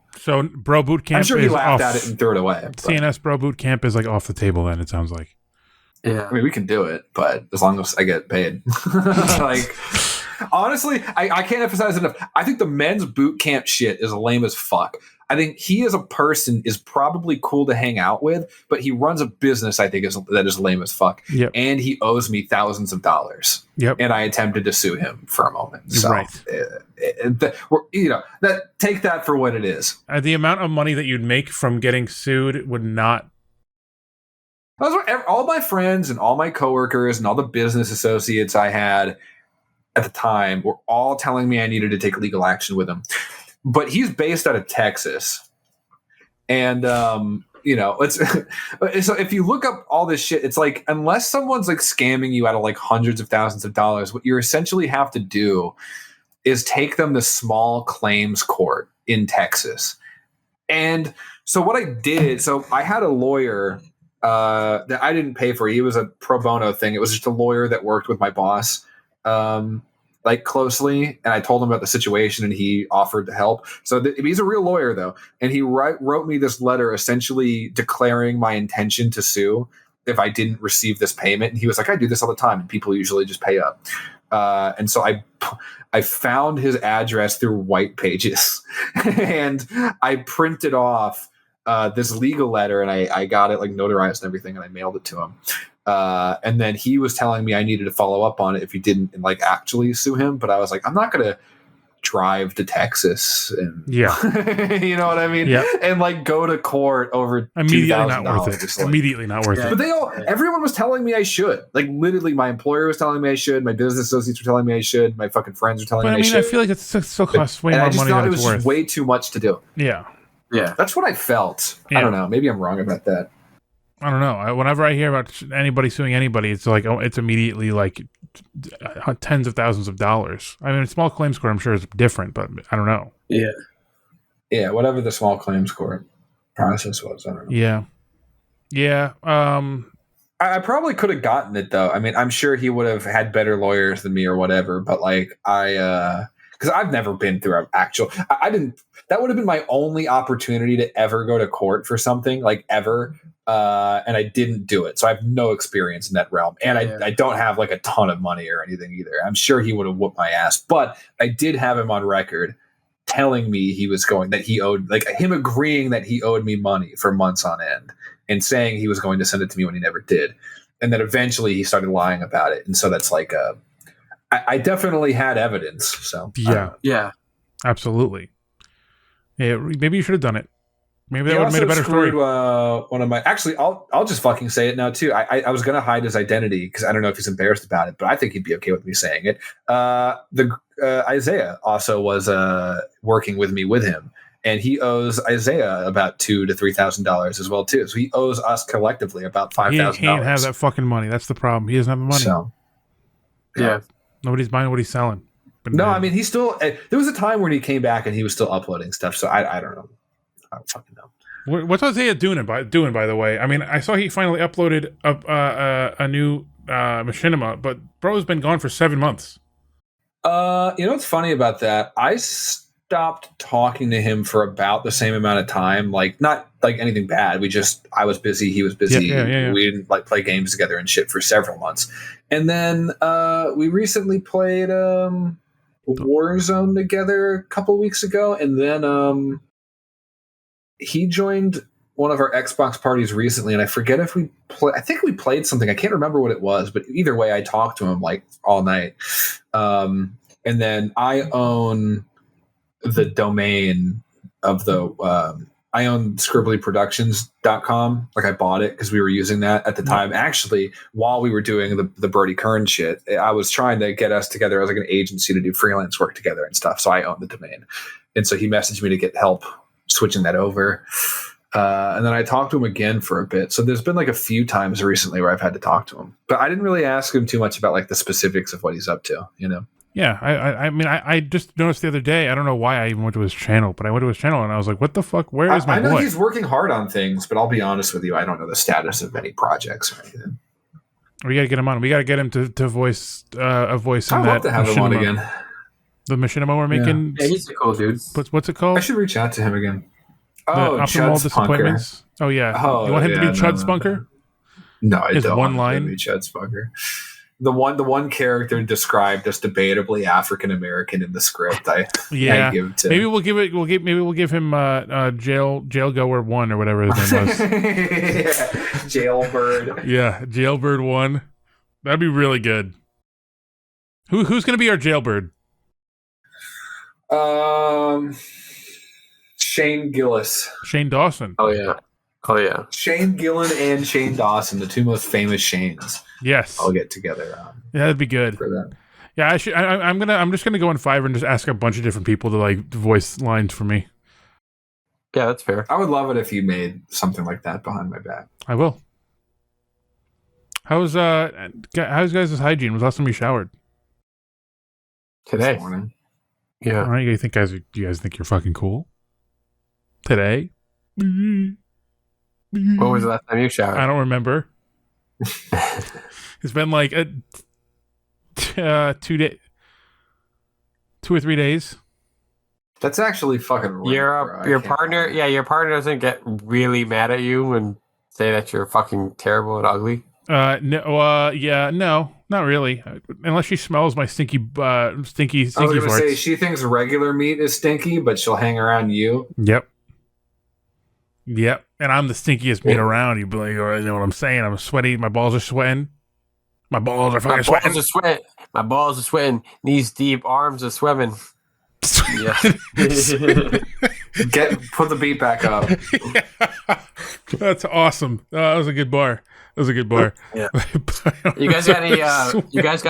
bro boot camp. I'm sure he laughed at it and threw it away. But CNS bro boot camp is like off the table then, it sounds like. Yeah. I mean, we can do it, but as long as I get paid. Like, honestly, I can't emphasize enough. I think the men's boot camp shit is lame as fuck. I think he as a person is probably cool to hang out with, but he runs a business that is lame as fuck. Yep. And he owes me thousands of dollars. Yep. And I attempted to sue him for a moment. So, right. Take that for what it is. The amount of money that you'd make from getting sued would not. All my friends and all my coworkers and all the business associates I had at the time were all telling me I needed to take legal action with him. But he's based out of Texas. And, it's so if you look up all this shit, it's like, unless someone's like scamming you out of like hundreds of thousands of dollars, what you essentially have to do is take them to small claims court in Texas. And so what I did, so I had a lawyer that I didn't pay for. He was a pro bono thing. It was just a lawyer that worked with my boss like closely, and I told him about the situation, and he offered to help. So he's a real lawyer, though, and he wrote me this letter essentially declaring my intention to sue if I didn't receive this payment. And he was like, I do this all the time, and people usually just pay up. And so I found his address through White Pages, and I printed off this legal letter, and I got it like notarized and everything, and I mailed it to him. And then he was telling me I needed to follow up on it if he didn't like actually sue him. But I was like, I'm not gonna drive to Texas and you know what I mean? Yep. And like go to court over Immediately not worth it. Like, Immediately not worth it. but everyone was telling me I should. Like literally, my employer was telling me I should. My business associates were telling me I should. My fucking friends were telling But me I mean, I I should. feel like it still costs way And more I just money thought than it was it's just worth. way too much to do. Yeah. Yeah. That's what I felt. Yeah. I don't know. Maybe I'm wrong about that. I don't know. Whenever I hear about anybody suing anybody, it's like, oh, it's immediately like tens of thousands of dollars. I mean, small claims court, I'm sure, is different, but I don't know. Yeah. Yeah, whatever the small claims court process was, I don't know. Yeah. Yeah. I probably could have gotten it though. I mean, I'm sure he would have had better lawyers than me or whatever. But like, because I've never been through an actual. I didn't. That would have been my only opportunity to ever go to court for something, like ever. And I didn't do it, so I have no experience in that realm. And I don't have like a ton of money or anything either. I'm sure he would have whooped my ass, but I did have him on record telling me that he owed, like him agreeing that he owed me money for months on end, and saying he was going to send it to me when he never did. And then eventually he started lying about it. And so that's like I definitely had evidence. So yeah, absolutely. Yeah, maybe you should have done it. Maybe that would have made a better story. One of my, actually, I'll just fucking say it now too. I was gonna hide his identity because I don't know if he's embarrassed about it, but I think he'd be okay with me saying it. Isaiah also was working with me with him, and he owes Isaiah about $2,000 to $3,000 as well too. So he owes us collectively about $5,000. He can't have that fucking money. That's the problem. He doesn't have the money. So, Yeah. Nobody's buying what he's selling. But no, I mean he's still. There was a time when he came back and he was still uploading stuff. So I don't know. I don't fucking know. What's Isaiah doing? By the way, I mean, I saw he finally uploaded a new machinima, but bro's been gone for 7 months. You know what's funny about that? I stopped talking to him for about the same amount of time. Like not like anything bad. I was busy. He was busy. Yeah. We didn't like play games together and shit for several months. And then we recently played Warzone together a couple weeks ago, and then he joined one of our Xbox parties recently, and I forget if I think we played something. I can't remember what it was, but either way, I talked to him like all night. And then I own the domain of I own scribblyproductions.com. Like I bought it because we were using that at the time. Actually, while we were doing the Birdie Kern shit, I was trying to get us together as like an agency to do freelance work together and stuff. So I own the domain. And so he messaged me to get help switching that over. And then I talked to him again for a bit. So there's been like a few times recently where I've had to talk to him, but I didn't really ask him too much about like the specifics of what he's up to, you know? Yeah, I mean, I just noticed the other day. I don't know why I even went to his channel, but I went to his channel and I was like, "What the fuck? Where is my boy?" I know he's working hard on things, but I'll be honest with you, I don't know the status of any projects or anything. We got to get him on. We got to get him to voice a voice in I'd that. love to have him on again. The machinima we're making. Yeah, he's a cool dude. What's it called? I should reach out to him again. Optimal Chud Disappointments. Spunker. Oh yeah. Oh, you want him to be Chud Spunker? No, I His don't. one want him line. to be Chud Spunker. The one character described as debatably African American in the script. I give to maybe we'll give him Jailgoer 1 or whatever his name was. Jailbird. Yeah, Jailbird 1. That'd be really good. Who's gonna be our Jailbird? Shane Gillis. Shane Dawson. Oh yeah. Shane Gillen and Shane Dawson, the two most famous Shanes. Yes. I'll get together. Yeah, that'd be good. For that. Yeah, I'm just gonna go in Fiverr and just ask a bunch of different people to like voice lines for me. Yeah, that's fair. I would love it if you made something like that behind my back. I will. How's guys' hygiene? Was the last time you showered? Today. This morning. Yeah. All right, you guys think you're fucking cool? Today? What was the last time you showered? I don't remember. It's been like 2 or 3 days. That's actually fucking right, Your partner doesn't get really mad at you when say that you're fucking terrible and ugly? No, not really. Unless she smells my stinky I was farts. gonna say she thinks regular meat is stinky, but she'll hang around you. Yep. And I'm the stinkiest meat around. You know what I'm saying? I'm sweaty. My balls are sweating. My balls are fucking sweating. My balls are sweating. Knees deep, arms are swimming. Yeah. Put the beat back up. Yeah. That's awesome. That was a good bar. Yeah. You guys got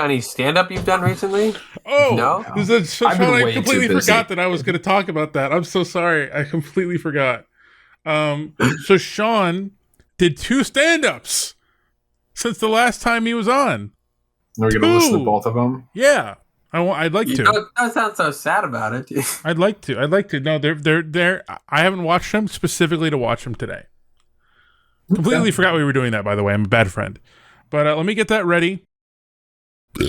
any stand up you've done recently? Oh no. I completely forgot that I was going to talk about that. I'm so sorry. I completely forgot. So Sean did 2 stand-ups since the last time he was on. We're going to listen to both of them? Yeah. I'd like to. Don't sound so sad about it. I'd like to. No, they're I haven't watched them specifically to watch them today. Completely forgot we were doing that, by the way. I'm a bad friend. But let me get that ready.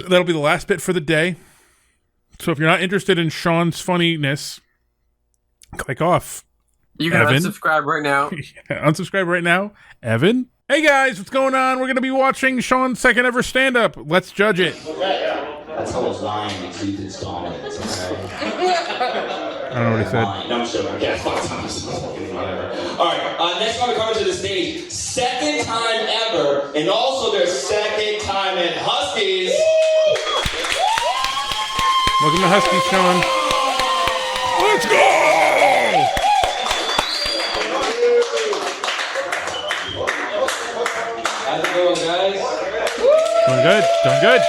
That'll be the last bit for the day. So if you're not interested in Sean's funniness, click off. You can unsubscribe right now. Yeah, unsubscribe right now. Evan? Hey guys, what's going on? We're going to be watching Sean's second ever stand-up. Let's judge it. That's how it's lying to keep its comments, okay? I don't know what he said. No, I'm sure. Okay, whatever. Alright, next one coming to the stage. Second time ever, and also their second time at Huskies. Welcome to Huskies, Sean. Let's go! How's it going, guys? Doing good.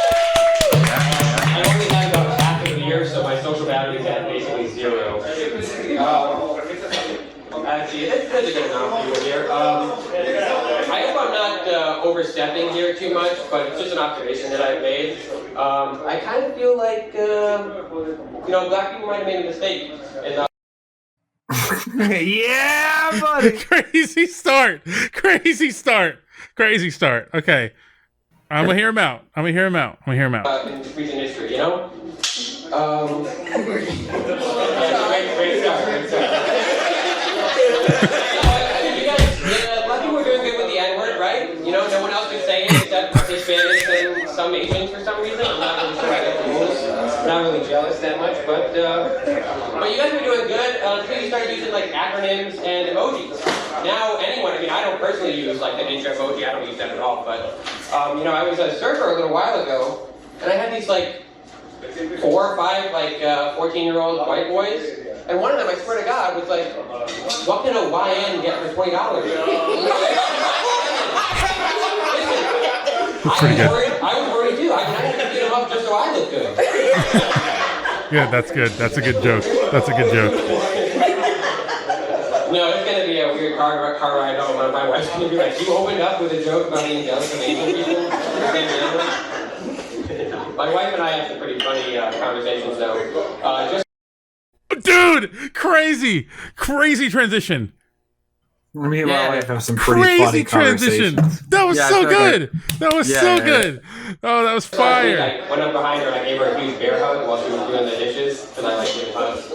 I only had about half of the year, so my social battery's at basically 0. Actually, that's a good amount of people here. I hope I'm not overstepping here too much, but it's just an observation that I've made. I kind of feel like, black people might have made a mistake. And, yeah, buddy. Crazy start. Okay. I'm gonna hear him out. in recent history, you know? Great start. You guys, black people are doing good with the N-word, right? You know, no one else could say it except Hispanics and some Asians for some reason. I'm not really sure I get the rules. I'm not really jealous that much, but you guys are doing good until you started using like acronyms and emojis. Now anyone, I don't personally use like the ninja emoji, I don't use that at all, but I was a surfer a little while ago, and I had these like 4 or 5 like 14-year-old white boys, and one of them, I swear to God, was like, what can a YN get for $20? Pretty good. I was worried too. I had to beat them up just so I look good. Yeah, that's good. That's a good joke. No, it's gonna be a weird car ride home. My wife's gonna be like, "You opened up with a joke about being jealous of Asian people." My wife and I have some pretty funny conversations, though. Dude, crazy transition. Me and my wife have some pretty funny conversations. That was so good. That was so good. Oh, that was fire. I went up behind her and I gave her a huge bear hug while she was doing the dishes, because I like giving hugs.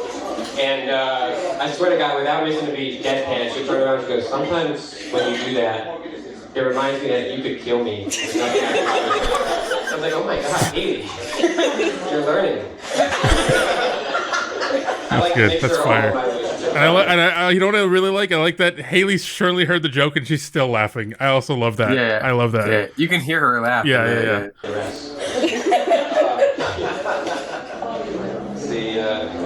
And I swear to God, without missing to be deadpan, she turned around and she goes, "Sometimes when you do that, it reminds me that you could kill me." I was like, "Oh my God, Haley, you're learning." That's good. That's fire. And I you know what I really like? I like that Haley surely heard the joke and she's still laughing. I also love that. Yeah. I love that. Yeah. You can hear her laugh. Yeah.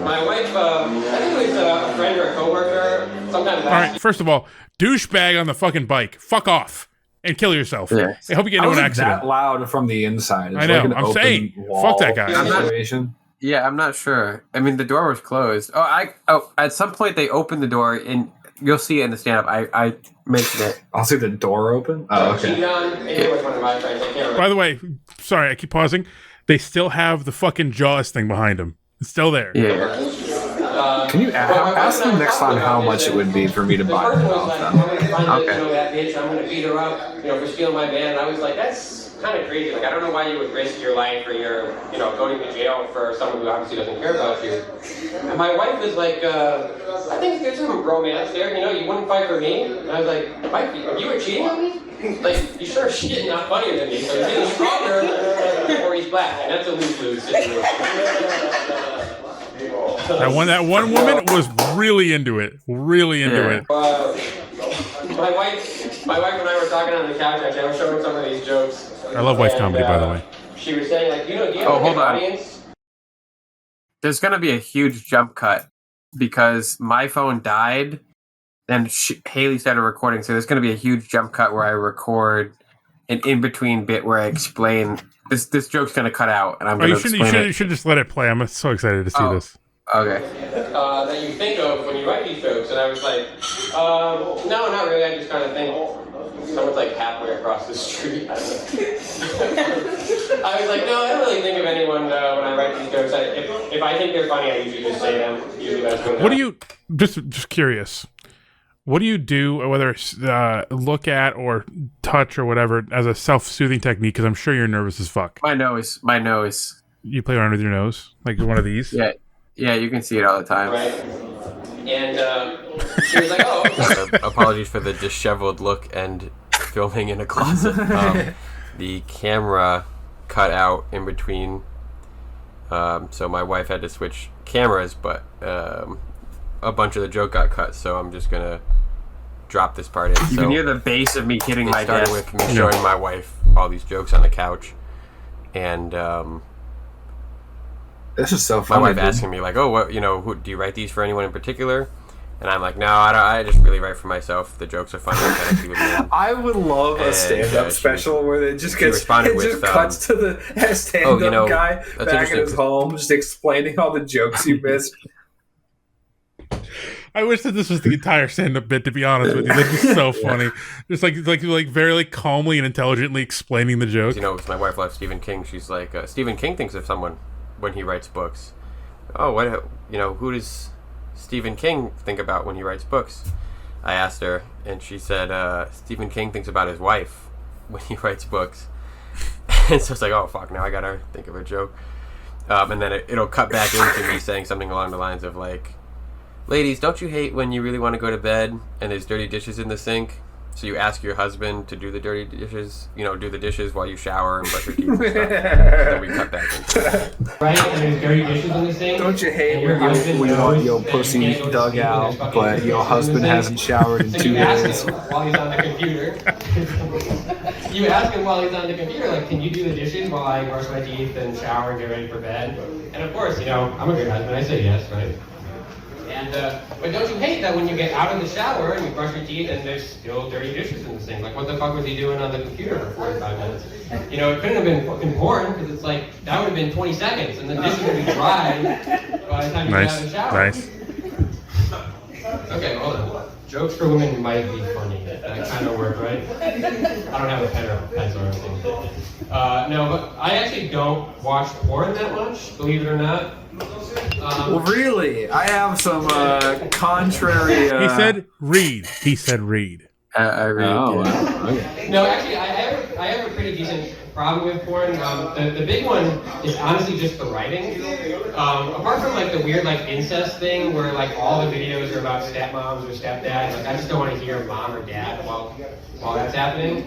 My wife, I think it was a friend or a coworker. Sometimes. All right. First of all, douchebag on the fucking bike. Fuck off and kill yourself. Yeah. I hope you get into an accident. That loud from the inside. It's I know. Like an I'm open saying, wall fuck that guy. situation. Yeah, I'm not sure. I mean, the door was closed. At some point they opened the door, and you'll see it in the stand-up. I mentioned it. I'll see the door open. Oh, okay. By the way, sorry, I keep pausing. They still have the fucking Jaws thing behind them. It's still there. Yeah. Can you ask them next time how much it would be for me to buy them off them? Okay. That bitch, I'm gonna beat her up, for stealing my van. And I was like, that's kind of crazy. Like, I don't know why you would risk your life or your, going to jail for someone who obviously doesn't care about you. And my wife was like, I think there's some romance there. You wouldn't fight for me. And I was like, Wife, you were cheating on me? Like, you sure shit not funnier than me. So he's either stronger or he's black, and that's a lose-lose situation. That one woman was really into it. Really into it. My wife and I were talking on the couch. Actually, I was showing some of these jokes. I love wife comedy, by the way. She was saying, like, do you have hold an on. audience? There's going to be a huge jump cut because my phone died and Haley started recording. So there's going to be a huge jump cut where I record an in-between bit where I explain this joke's going to cut out, and I'm going to explain it. You should just let it play. I'm so excited to see this. Okay. That you think of when you write these jokes, and I was like, no, not really. I just kind of think someone's like halfway across the street. I don't know. I was like, no, I don't really think of anyone when I write these jokes. If I think they're funny, I usually just say them. Usually that's good. What do you just curious? What do you do, whether it's look at or touch or whatever, as a self-soothing technique? Because I'm sure you're nervous as fuck. My nose. You play around with your nose, like one of these. Yeah, you can see it all the time. Right. And she was like, oh. Apologies for the disheveled look and filming in a closet. The camera cut out in between, so my wife had to switch cameras, but a bunch of the joke got cut, so I'm just gonna drop this part in. You can hear the bass of me hitting my desk. With me showing my wife all these jokes on the couch, and this is so funny. My wife asking me like, "Oh, what? Who, do you write these for anyone in particular?" And I'm like, "No, I don't. I just really write for myself. The jokes are funny. I would love a stand-up special where it just cuts to the stand-up guy back in his home, just explaining all the jokes he missed. I wish that this was the entire stand-up bit. To be honest with you, that'd be so funny. Just like very calmly and intelligently explaining the joke. My wife loves Stephen King. She's like, Stephen King thinks of someone when he writes books. Oh, what? Who does Stephen King think about when he writes books? I asked her, and she said, Stephen King thinks about his wife when he writes books. And so it's like, oh fuck, now I gotta think of a joke. And then it'll cut back into me saying something along the lines of like, ladies, don't you hate when you really want to go to bed and there's dirty dishes in the sink? So you ask your husband to do the dirty dishes, do the dishes while you shower and brush your teeth and stuff. Then we cut back into that. Right, and there's dirty dishes in the sink. Don't you hate when you want your pussy dug out, but your husband hasn't showered in 2 days? While he's on the computer. You ask him while he's on the computer, like, can you do the dishes while I brush my teeth and shower and get ready for bed? And of course, I'm a good husband. I say yes, right? And but don't you hate that when you get out of the shower and you brush your teeth and there's still dirty dishes in the sink? Like, what the fuck was he doing on the computer for 45 minutes? It couldn't have been fucking porn, because it's like, that would have been 20 seconds, and the dishes would be dry by the time you get out of the shower. Nice. Okay, hold on. Jokes for women might be funny. That kind of work, right? I don't have a pen or a pencil or anything. No, but I actually don't watch porn that much, believe it or not. Well, really? I have some contrary... He said read. I read. Okay. No, actually, I have a pretty decent problem with porn. The big one is honestly just the writing. Apart from like the weird like incest thing where like all the videos are about stepmoms or stepdads, like I just don't want to hear mom or dad while that's happening.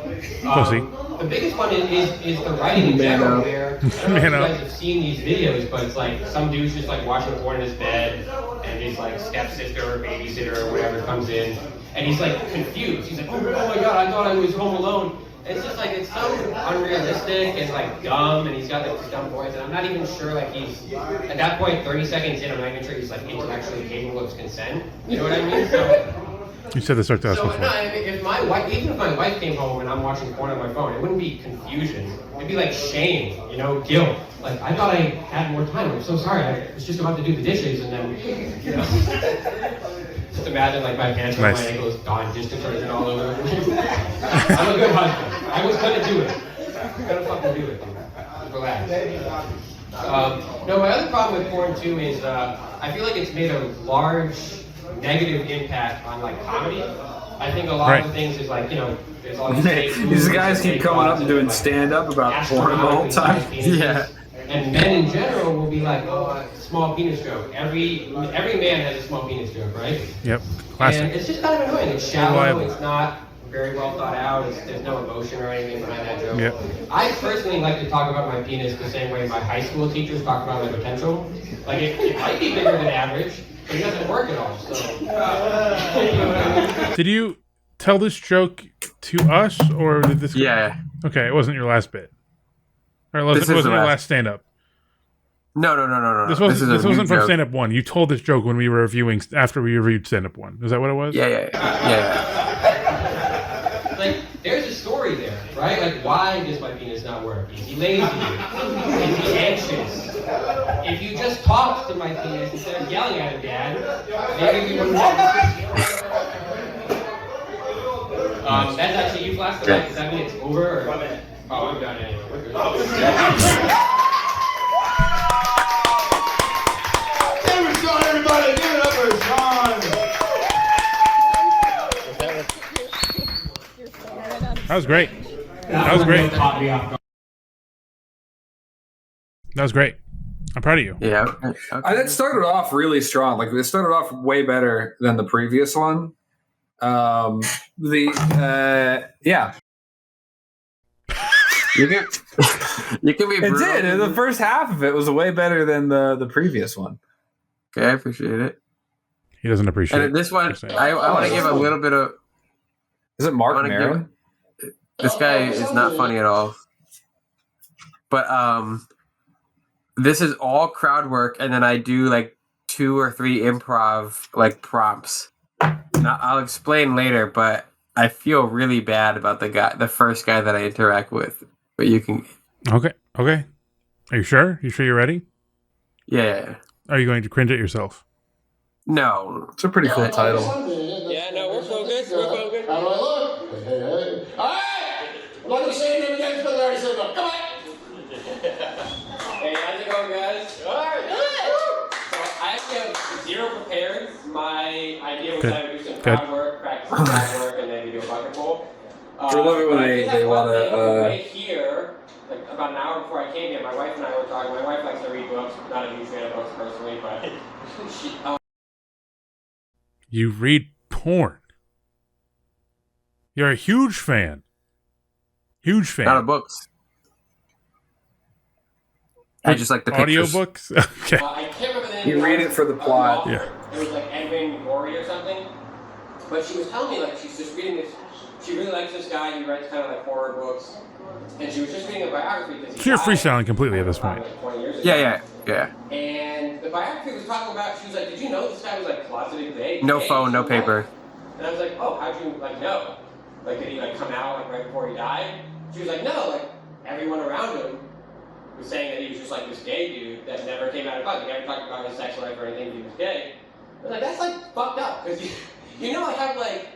The biggest one is the writing in general, where I don't know if you guys have seen these videos, but it's like some dude's just like watching porn in his bed, and his like stepsister or babysitter or whatever comes in, and he's like confused. He's like, oh my god, I thought I was home alone. It's just like, it's so unrealistic and like dumb, and he's got like this dumb voice, and I'm not even sure like he's, at that point, 30 seconds in, I'm not even sure he's like intellectually capable of consent. You know what I mean? So, you said this to us before. No, I mean, even if my wife came home and I'm watching porn on my phone, it wouldn't be confusion. It'd be like shame, guilt. Like, I thought I had more time. I'm so sorry. I was just about to do the dishes, and then, Just imagine like my pants around my ankles, gone, distance written all over. I'm a good husband. I was gonna do it. I'm gonna fucking do it. Just relax. No, my other problem with porn too is I feel like it's made a large negative impact on like comedy. I think a lot of the things is like, there's all These guys keep coming up and doing stand-up about porn the whole time. Yeah. And men in general will be like, small penis joke. Every man has a small penis joke, right? Yep. Classic. And it's just kind of annoying. It's shallow. Reliable. It's not very well thought out. There's no emotion or anything behind that joke. Yep. I personally like to talk about my penis the same way my high school teachers talk about my potential. Like, it might be bigger than average, but it doesn't work at all. So, you know what I mean? Did you tell this joke to us, or did this? Yeah. Okay, it wasn't your last bit. Or it wasn't your last stand-up. No. This wasn't from stand-up 1. You told this joke when we were reviewing after we reviewed stand-up 1. Is that what it was? Yeah. Like, there's a story there, right? Like, why does my penis not work? Is he lazy? Is he anxious? If you just talked to my penis instead of yelling at him, Dad, maybe we wouldn't have this. That's actually, you flashed the light. Does that mean it's over? Or? Oh, I'm done anyway. We're good. Everybody, give it up for Sean! That was great. That was great. That was great. I'm proud of you. Yeah. That started off really strong. Like, it started off way better than the previous one. Yeah. You can be It brutal. did. The first half of it was way better than the previous one. Okay, I appreciate it. He doesn't appreciate And this one, I want to give a little bit of... Is it Mark Maron? This guy is not funny at all. But this is all crowd work, and then I do like 2 or 3 improv like prompts. Now, I'll explain later, but I feel really bad about the first guy that I interact with. But you can... Okay. Are you sure? You sure you're ready? Yeah. Are you going to cringe at yourself? No. It's a pretty cool title. Yeah, no, we're focused. We're focused. How do I look? All right! I'm not going to say anything again until I already said it. Come on! Hey, how's it going, guys? All right. Good. So I actually have 0 prepared. My idea was that I would do some crowd work, practice some crowd work, and then we do a bucket bowl. I love it when they want to... Right here, like about an hour before I came here, my wife and I were talking. My wife likes to read books. Not a huge fan of books personally, but she... You read porn. You're a huge fan. Huge fan. Not of books. I just like the pictures. Audiobooks? Okay. I can't remember the name. You read it for the plot. Yeah. It was like Edwin Gorey or something. But she was telling me, like, she's just reading this. She really likes this guy. He writes kind of like horror books. And she was just reading a biography. Because So you're freestyling completely at this point. Like 20 years ago. Yeah. And the biography was talking about, she was like, did you know this guy was like closeted gay? No phone, no paper. And I was like, oh, how'd you like know? Like, did he like come out like right before he died? She was like, no, like everyone around him was saying that he was just like this gay dude that never came out of bed. He never talked about his sex life or anything. He was gay. I was like, that's like fucked up because you know I have like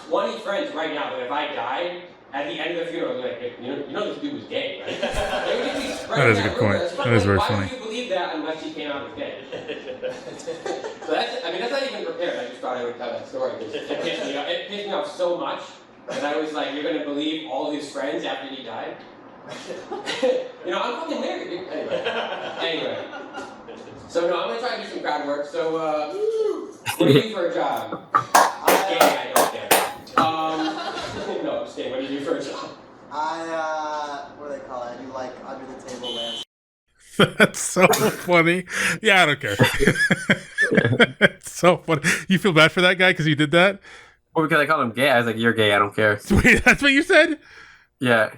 20 friends right now that if I died at the end of the funeral, they're like, you know this dude was gay, right? They would just be spreading That is a good point. rumors. That is very Why funny. would you believe that unless he came out as gay? So that's not even prepared. I just thought I would tell that story because it pissed me off. It pissed me off so much that I was like, you're gonna believe all his friends after he died? I'm fucking married, dude. Anyway. So no, I'm gonna try to do some crowd work. So what do you do for a job? I'm gay, I don't care. No, I'm just kidding. What do you do for a job? What do they call it? I do like under the table landscape. That's so funny. Yeah, I don't care. It's so funny. You feel bad for that guy because you did that? Well, because I called him gay. I was like, you're gay. I don't care. Wait, that's what you said? Yeah.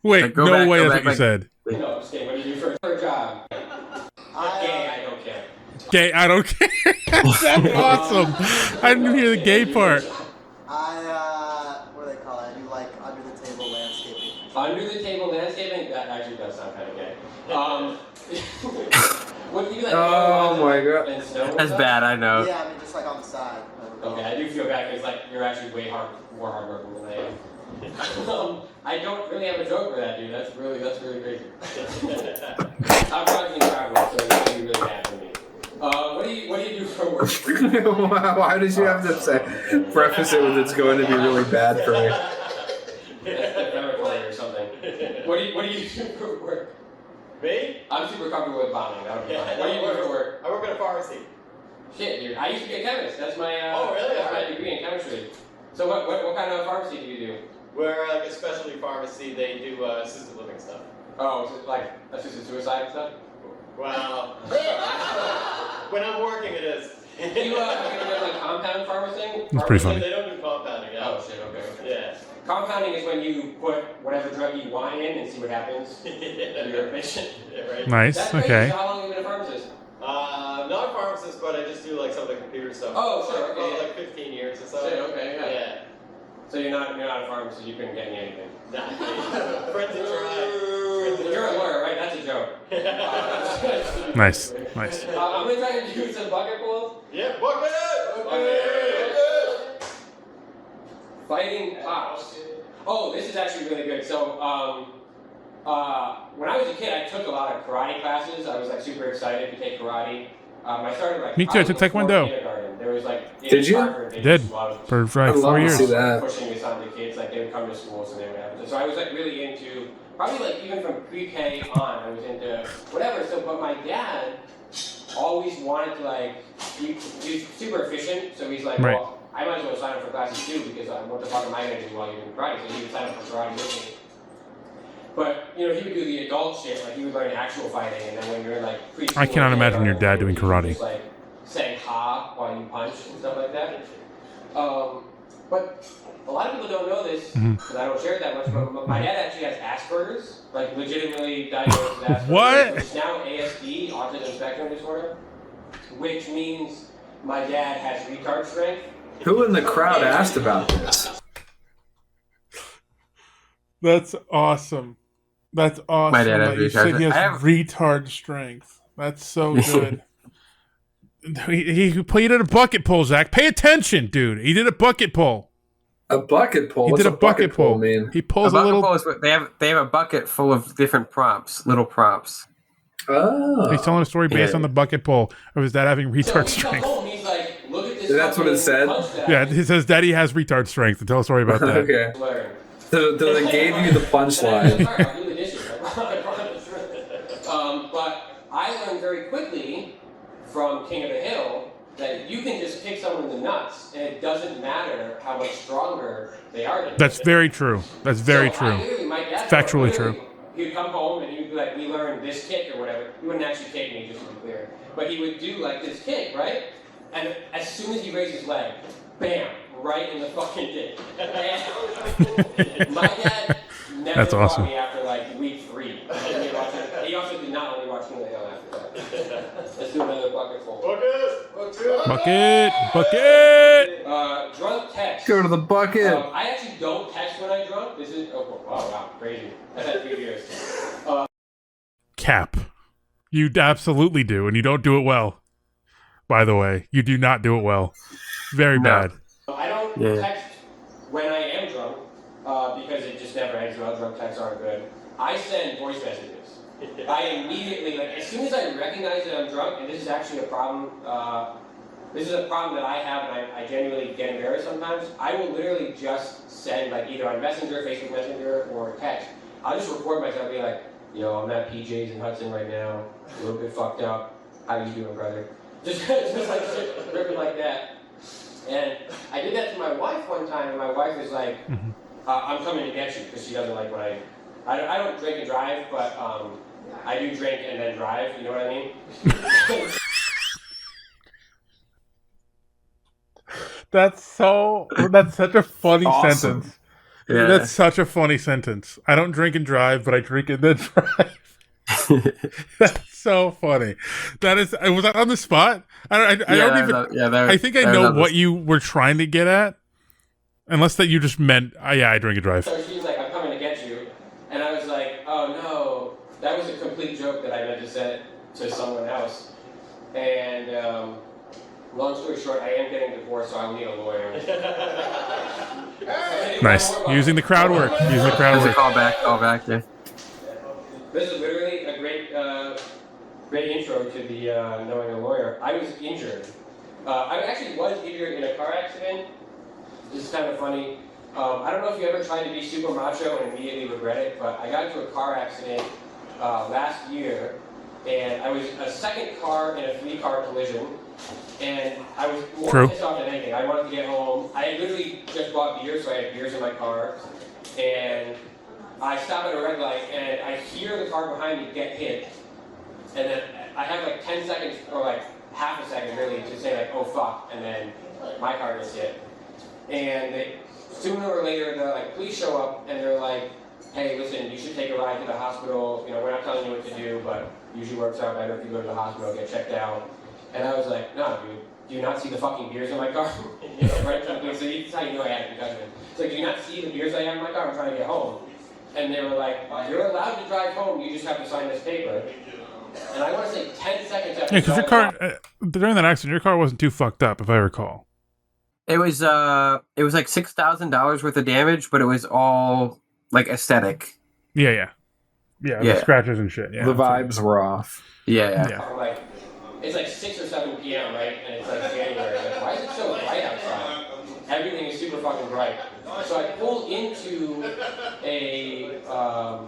Wait, Like, go no back, way go that's back, what you like- said. No, I'm just kidding. What do you do for a job? Gay, I don't care. Gay, I don't care. That's awesome. I didn't hear the gay part. What do they call it? I do like under the table landscaping. Under the table landscaping? That actually does sound kind of gay. What do you like? Oh my god. And snow and That's stuff? bad, I know. Yeah, I mean just like on the side. Okay, I do feel bad because like you're actually more hardworking than I am. I don't really have a joke for that, dude. That's really crazy. I'm talking crowd work, so it's gonna be really bad for me. What do you do for work? Why did you have to preface it with it's going to be really bad for me? Or something. What do you do for work? Me? I'm super comfortable with bombing. That would be fine. What do you do for work? I work at a pharmacy. Shit, dude. I used to be a chemist. That's my really? That's my degree in chemistry. So what kind of pharmacy do you do? We're like a specialty pharmacy. They do assisted living stuff. Oh, is it like assisted suicide stuff? Well, when I'm working, it is. Have you ever done like compound pharmacy? That's pretty funny. They don't do compounding. Yeah. Oh shit. Okay. Yeah. Compounding is when you put whatever drug you want in and see what happens to your patient. Yeah, right. Nice. That's crazy. Okay. So how long have you been a pharmacist? Not a pharmacist, but I just do like some of the computer stuff. Oh, sure. About Okay. like 15 years or so. Shit, okay, yeah. Yeah. So you're not a pharmacist. You couldn't get me anything. Nah. Friends and try. You're a lawyer, right? That's a joke. Nice. Nice. I'm gonna try to do some bucket pulls. Yeah, bucket! Fighting pops. Oh, this is actually really good. So, when I was a kid, I took a lot of karate classes. I was like super excited to take karate. I started like Me too, I took Taekwondo. kindergarten. There was like Did you? Did. For like 4 years. See that. pushing this on the kids. Like they would come to schools and they would have it. So I was like really into probably like even from pre-K on. I was into whatever. So, but my dad always wanted to like he's super efficient. So he's like, Right. well, I might as well sign up for classes too because what the fuck am I gonna do while you're doing karate? So he would sign up for karate with me. But he would do the adult shit, like he would learn actual fighting, and then when you're like preschool, I cannot imagine your dad doing karate. just like saying ha while you punch and stuff like that. But a lot of people don't know this because I don't share it that much. But my dad actually has Asperger's, like legitimately diagnosed with Asperger's. What? It's now ASD, autism spectrum disorder, which means my dad has retard strength. Who in the crowd asked about this? That's awesome. That's awesome. My dad has that you retard said he has strength. retard strength. That's so good. he played at a bucket pull, Zach. Pay attention, dude. He did a bucket pull. A bucket pull? He What's did a bucket pull. mean? He A pulls a bucket little. pull is what they have a bucket full of different props, little props. Oh. He's telling a story based Yeah. on the bucket pull of his dad having So retard he comes strength. home, he's like, look at this. That's what it said? punch that Yeah, I he says Daddy has retard strength. And tell a story about that. Okay. learned. So they gave you the punchline. I'll do the dishes. But I learned very quickly from King of the Hill that you can just kick someone in the nuts, and it doesn't matter how much stronger they are than you. That's very true. That's very So true. My dad Factually literally, true. He'd come home and he'd be like, we learned this kick or whatever. He wouldn't actually kick me, just to be clear. But he would do like this kick, right? And as soon as he raised his leg, bam, right in the fucking dick. And my dad never That's caught awesome. me after like week 3. He also did not let me watch King of the Hill after that. Let's do another bucket full. Bucket! Bucket! Drunk text. Go to the bucket. I actually don't text when I'm drunk. This is wow, crazy. I've had 3 years. Cap. You absolutely do, and you don't do it well. By the way, you do not do it well. Very No. bad. I don't Yeah. text when I am drunk because it just never ends well. Drunk texts aren't good. I send voice messages. I immediately, like, as soon as I recognize that I'm drunk, and this is actually a problem. This is a problem that I have, and I genuinely get embarrassed sometimes. I will literally just send, like, either on Messenger, Facebook Messenger, or text. I'll just record myself, be like, "Yo, I'm at PJ's in Hudson right now, a little bit fucked up. How you doing, brother?" Just like shit, ripping like that. And I did that to my wife one time, and my wife was like, "I'm coming to get you," because she doesn't like when I don't drink and drive, but I do drink and then drive. You know what I mean? That's such a funny Awesome. sentence. Yeah. That's such a funny sentence. I don't drink and drive, but I drink and then drive. That's so funny. Was that on the spot? I don't even. I think I know what you were trying to get at, unless that you just meant, yeah, I drink and drive. So she's like, "I'm coming to get you," and I was like, "Oh no, that was a complete joke that I meant to say to someone else." And long story short, I am getting divorced, so I'll need a lawyer. Nice. Using the crowd work. Call back, yeah. This is literally a great great intro to the knowing a lawyer. I was injured. I actually was injured in a car accident. This is kind of funny. I don't know if you ever tried to be super macho and immediately regret it, but I got into a car accident last year, and I was a second car in a 3-car collision, and I was more pissed off than anything. I wanted to get home. I had literally just bought beer, so I had beers in my car, and I stop at a red light, and I hear the car behind me get hit, and then I have like 10 seconds, or like half a second really, to say like, oh fuck, and then my car gets hit. And sooner or later, the police show up, and they're like, hey, listen, you should take a ride to the hospital. You know, we're not telling you what to do, but usually works out better if you go to the hospital, get checked out. And I was like, no, dude, do you not see the fucking beers in my car? You know, right? So this is how you know I had a concussion. It's like, do you not see the beers I have in my car? I'm trying to get home. And they were like, you're allowed to drive home, you just have to sign this paper. And I want to say 10 seconds after. Yeah, because your car during that accident, your car wasn't too fucked up, if I recall. It was like $6,000 worth of damage, but it was all like aesthetic. Yeah. The scratches and shit. Yeah, the vibes were off. Yeah. I'm like, it's like 6 or 7 p.m., right? And it's like January. Like, why is it so bright outside? Everything is super fucking bright. So I pulled into a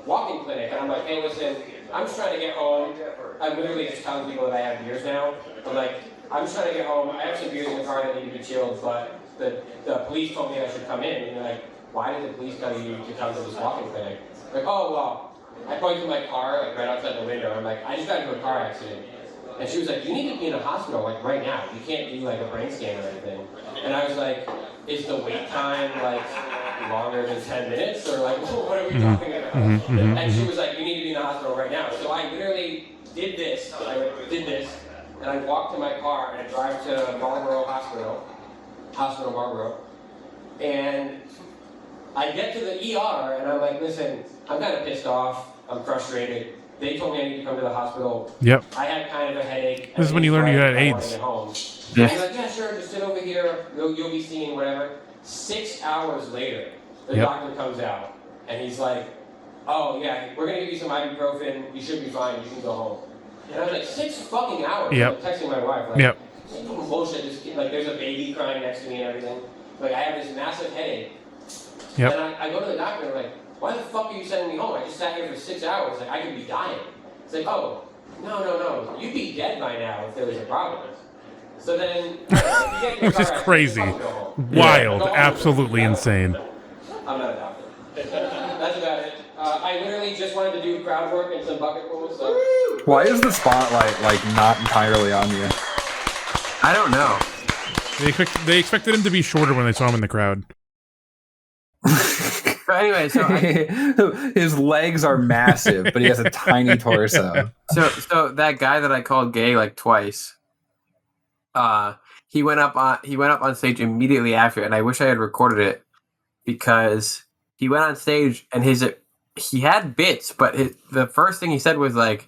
walk-in clinic, and I'm like, hey, listen, I'm just trying to get home. I'm literally just telling people that I have beers now. I'm like, I'm just trying to get home. I have some beers in the car that need to be chilled, but the police told me I should come in. And they're like, why did the police tell you to come to this walk-in clinic? Like, oh, well, I point to my car, like right outside the window. I'm like, I just got into a car accident. And she was like, you need to be in a hospital, like right now. You can't do like a brain scan or anything. And I was like, is the wait time like longer than 10 minutes? Or like, what are we talking about? And she was like, you need to be in the hospital right now. So I literally did this. And I walked to my car and I drive to Marlboro Hospital Marlboro. And I get to the ER and I'm like, listen, I'm kind of pissed off. I'm frustrated. They told me I need to come to the hospital. Yep. I had kind of a headache. This is when you learn you had AIDS. I wanted to get home. Yeah. He's like, yeah, sure, just sit over here. You'll be seen, whatever. 6 hours later, the doctor comes out and he's like, oh yeah, we're gonna give you some ibuprofen. You should be fine. You can go home. And I was like, 6 fucking hours. Yep. I'm texting my wife. Like, bullshit. Just, like, there's a baby crying next to me and everything. Like, I have this massive headache. Yep. And I go to the doctor and I'm like, why the fuck are you sending me home? I just sat here for 6 hours. Like, I could be dying. It's like, oh, no. You'd be dead by now if there was a problem. So then, which is crazy, wild, absolutely insane. I'm not a doctor. That's about it. I literally just wanted to do crowd work and some bucket pulls. So. Why is the spotlight like not entirely on you? I don't know. They expected him to be shorter when they saw him in the crowd. But anyway, so his legs are massive, but he has a tiny torso. So that guy that I called gay like twice, he went up on stage immediately after, and I wish I had recorded it because he went on stage and he had bits, but the first thing he said was like,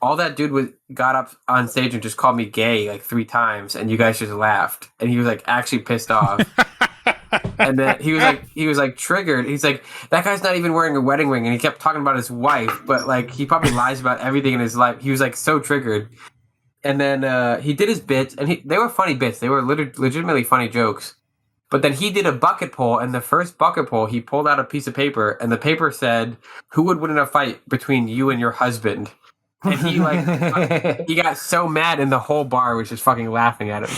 all that dude got up on stage and just called me gay like 3 times, and you guys just laughed, and he was like actually pissed off. And then he was like triggered. He's like, that guy's not even wearing a wedding ring, and he kept talking about his wife, but like he probably lies about everything in his life. He was like so triggered. And then he did his bits, and they were funny bits. They were legitimately funny jokes. But then he did a bucket pull, and the first bucket pull, he pulled out a piece of paper, and the paper said, "Who would win in a fight between you and your husband?" And he he got so mad, and the whole bar was just fucking laughing at him.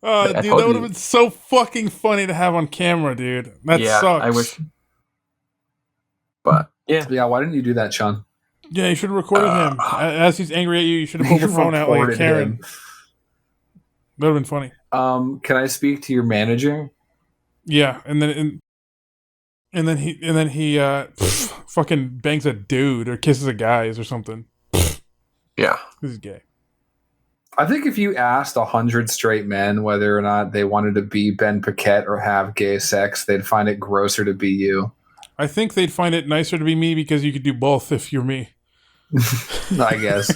Oh, dude, that would have been so fucking funny to have on camera, dude. That sucks. I wish. But yeah, why didn't you do that, Sean? Yeah, you should have recorded him as he's angry at you. You should have pulled your phone out like a Karen. That would have been funny. Can I speak to your manager? Yeah, and then he fucking bangs a dude or kisses a guy or something. Yeah, this is gay. I think if you asked 100 straight men whether or not they wanted to be Ben Paquette or have gay sex, they'd find it grosser to be you. I think they'd find it nicer to be me because you could do both if you're me. I guess.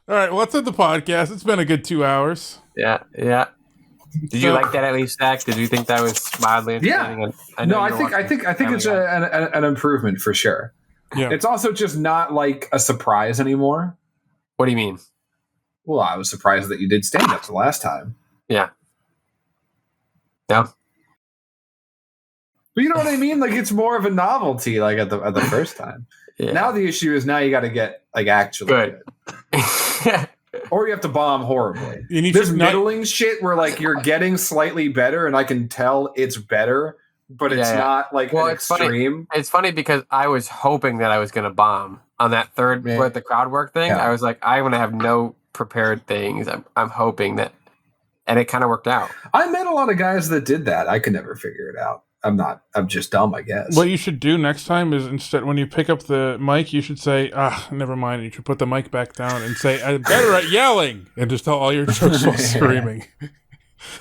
All right, well, let's end the podcast. It's been a good 2 hours. Yeah. Did you like that at least, Zach? Did you think that was mildly entertaining? Yeah. I think it's an improvement for sure. Yeah. It's also just not like a surprise anymore. What do you mean? Well, I was surprised that you did stand-up the last time. Yeah. No. But you know what I mean? Like, it's more of a novelty, like at the first time. Yeah. Now the issue is you got to get like actually Good. or you have to bomb horribly. There's middling shit where like you're getting slightly better, and I can tell it's better, but it's not like an extreme. Funny. It's funny because I was hoping that I was going to bomb on that third with the crowd work thing. Yeah. I was like, I'm going to have no prepared things. I'm hoping that, and it kind of worked out. I met a lot of guys that did that. I could never figure it out. I'm just dumb, I guess. What you should do next time is instead, when you pick up the mic, you should say, never mind. You should put the mic back down and say, I'm better at yelling, and just tell all your jokes while screaming.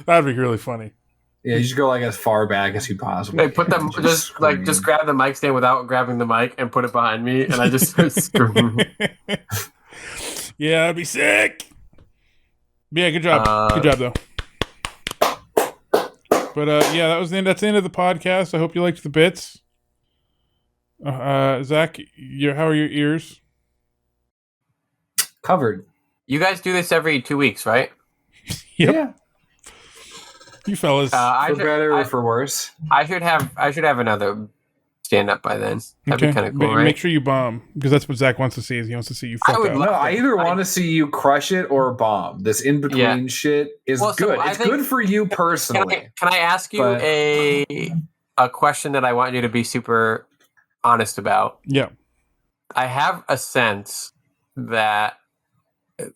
That'd be really funny. Yeah, you should go like as far back as you possibly They put them just grab the mic stand without grabbing the mic and put it behind me, and I just start screaming. Yeah, that'd be sick. Yeah, good job. Good job, though. But yeah, that's the end of the podcast. I hope you liked the bits. Zach, how are your ears? Covered. You guys do this every 2 weeks, right? Yep. Yeah. You fellas. For better or for worse. I should have another stand up by then. That'd be kind of cool, right? Make sure you bomb, because that's what Zach wants to see. Is he wants to see you fuck up. No, I either want to see you crush it or bomb. This in between shit is good. It's good for you personally. Can I ask you a question that I want you to be super honest about? Yeah. I have a sense that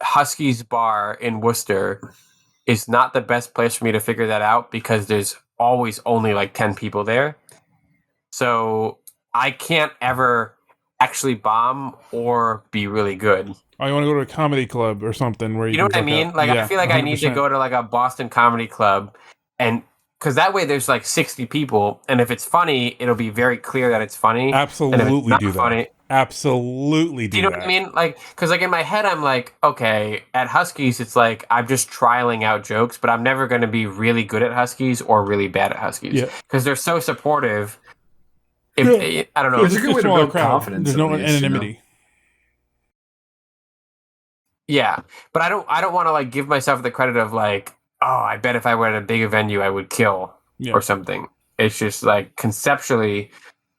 Husky's Bar in Worcester is not the best place for me to figure that out, because there's always only like 10 people there. So I can't ever actually bomb or be really good. Oh, you want to go to a comedy club or something where you know what I mean? Like, I feel like 100%. I need to go to like a Boston comedy club, and because that way there's like 60 people, and if it's funny, it'll be very clear that it's funny. Absolutely do that. Funny, absolutely do that. You know what I mean? Like, because like in my head, I'm like, okay, at Huskies, it's like I'm just trialing out jokes, but I'm never going to be really good at Huskies or really bad at Huskies because they're so supportive. I don't know. It's a good way to build confidence. There's no anonymity. Yeah, but I don't want to like give myself the credit of like, oh, I bet if I were at a bigger venue, I would kill or something. It's just like conceptually,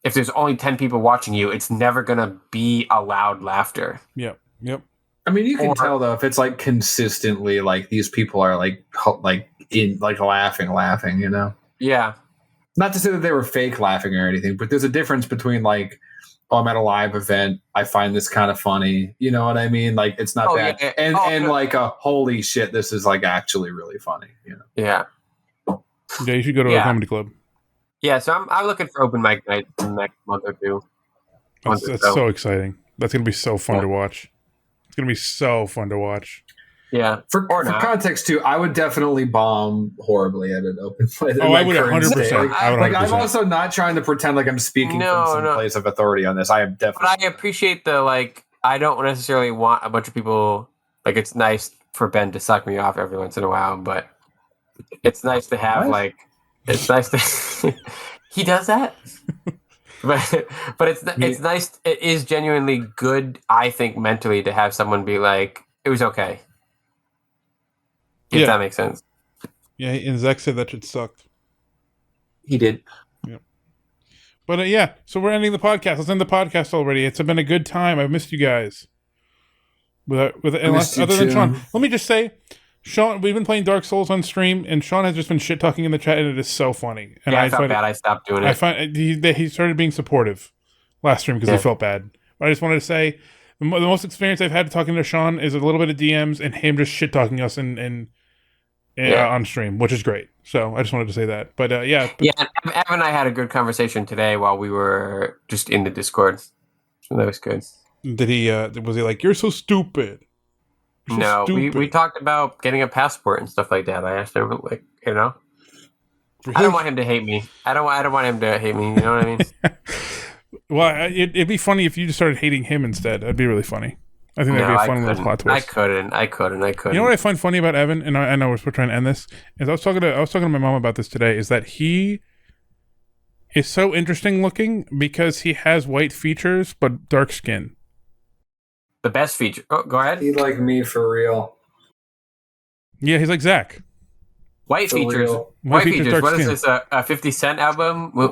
if there's only 10 people watching you, it's never gonna be a loud laughter. Yep. I mean, you can tell though if it's like consistently like these people are like in like laughing, you know? Yeah. Not to say that they were fake laughing or anything, but there's a difference between like, oh, I'm at a live event, I find this kind of funny. You know what I mean? Like, it's not that. Yeah. And like a holy shit, this is like actually really funny. You know? Yeah. Yeah, you should go to a comedy club. Yeah, so I'm looking for open mic night in the next month or two. That's so exciting. That's gonna be so fun to watch. It's gonna be so fun to watch. Yeah. For context too, I would definitely bomb horribly at an open place. Oh, I would 100%. I'm also not trying to pretend like I'm speaking from some place of authority on this. I am definitely. But I appreciate the like. I don't necessarily want a bunch of people. Like, it's nice for Ben to suck me off every once in a while, but it's nice to have like. It's nice to. He does that. But it's nice. It is genuinely good, I think, mentally to have someone be like, it was okay. If that makes sense. Yeah, and Zach said that shit sucked. He did. Yeah. But yeah, so we're ending the podcast. Let's end the podcast already. It's been a good time. I've missed you guys. Other than Sean. Let me just say, Sean, we've been playing Dark Souls on stream, and Sean has just been shit talking in the chat, and it is so funny. And I felt bad. I stopped doing it. I find he started being supportive last stream because he felt bad. But I just wanted to say, the most experience I've had talking to Sean is a little bit of DMs and him just shit talking us on stream, which is great. So I just wanted to say that. But Evan and I had a good conversation today while we were just in the Discord. So that was good. Did he? Was he like, "You're so stupid"? No, we talked about getting a passport and stuff like that. I asked him, like, really? I don't want him to hate me. I don't want him to hate me. You know what I mean? Well, it'd be funny if you just started hating him instead. That'd be really funny. I think that'd be a fun little plot twist. I couldn't. You know what I find funny about Evan, and I know we're trying to end this, is I was talking to my mom about this today, is that he is so interesting looking because he has white features but dark skin. the best feature. Oh, go ahead. He like me for real. Yeah, he's like Zach. White For features. real. White Features, features. dark What is skin. this? A 50 Cent album with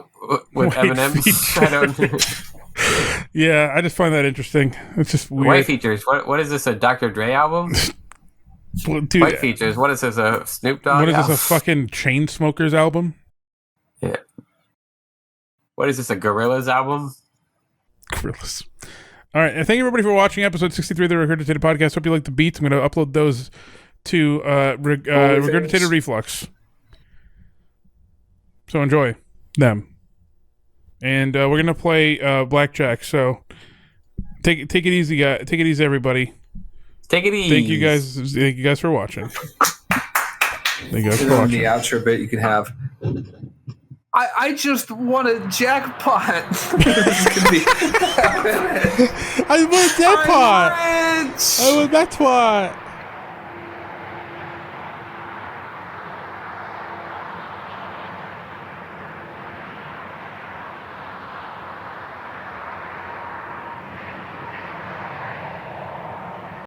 White Eminem? features. I don't. Yeah, I just find that interesting. It's just weird. White features. What is this? A Dr. Dre album? Well, dude, White features. What is this? A Snoop Dogg? what is this? album? A fucking Chainsmokers album? Yeah. What is this? A Gorillaz album? Gorillas. All right, and thank you everybody for watching episode 63 of the Regurgitated podcast. Hope you like the beats. I'm going to upload those to Regurgitated Reflux. So enjoy them. And we're going to play blackjack. So take it easy, guys. Take it easy, everybody. Take it easy. Thank you guys for watching. Thank you guys for The watching. outro bit you can have. I just won a jackpot. This is gonna be I won that part. I'm rich. I won that part.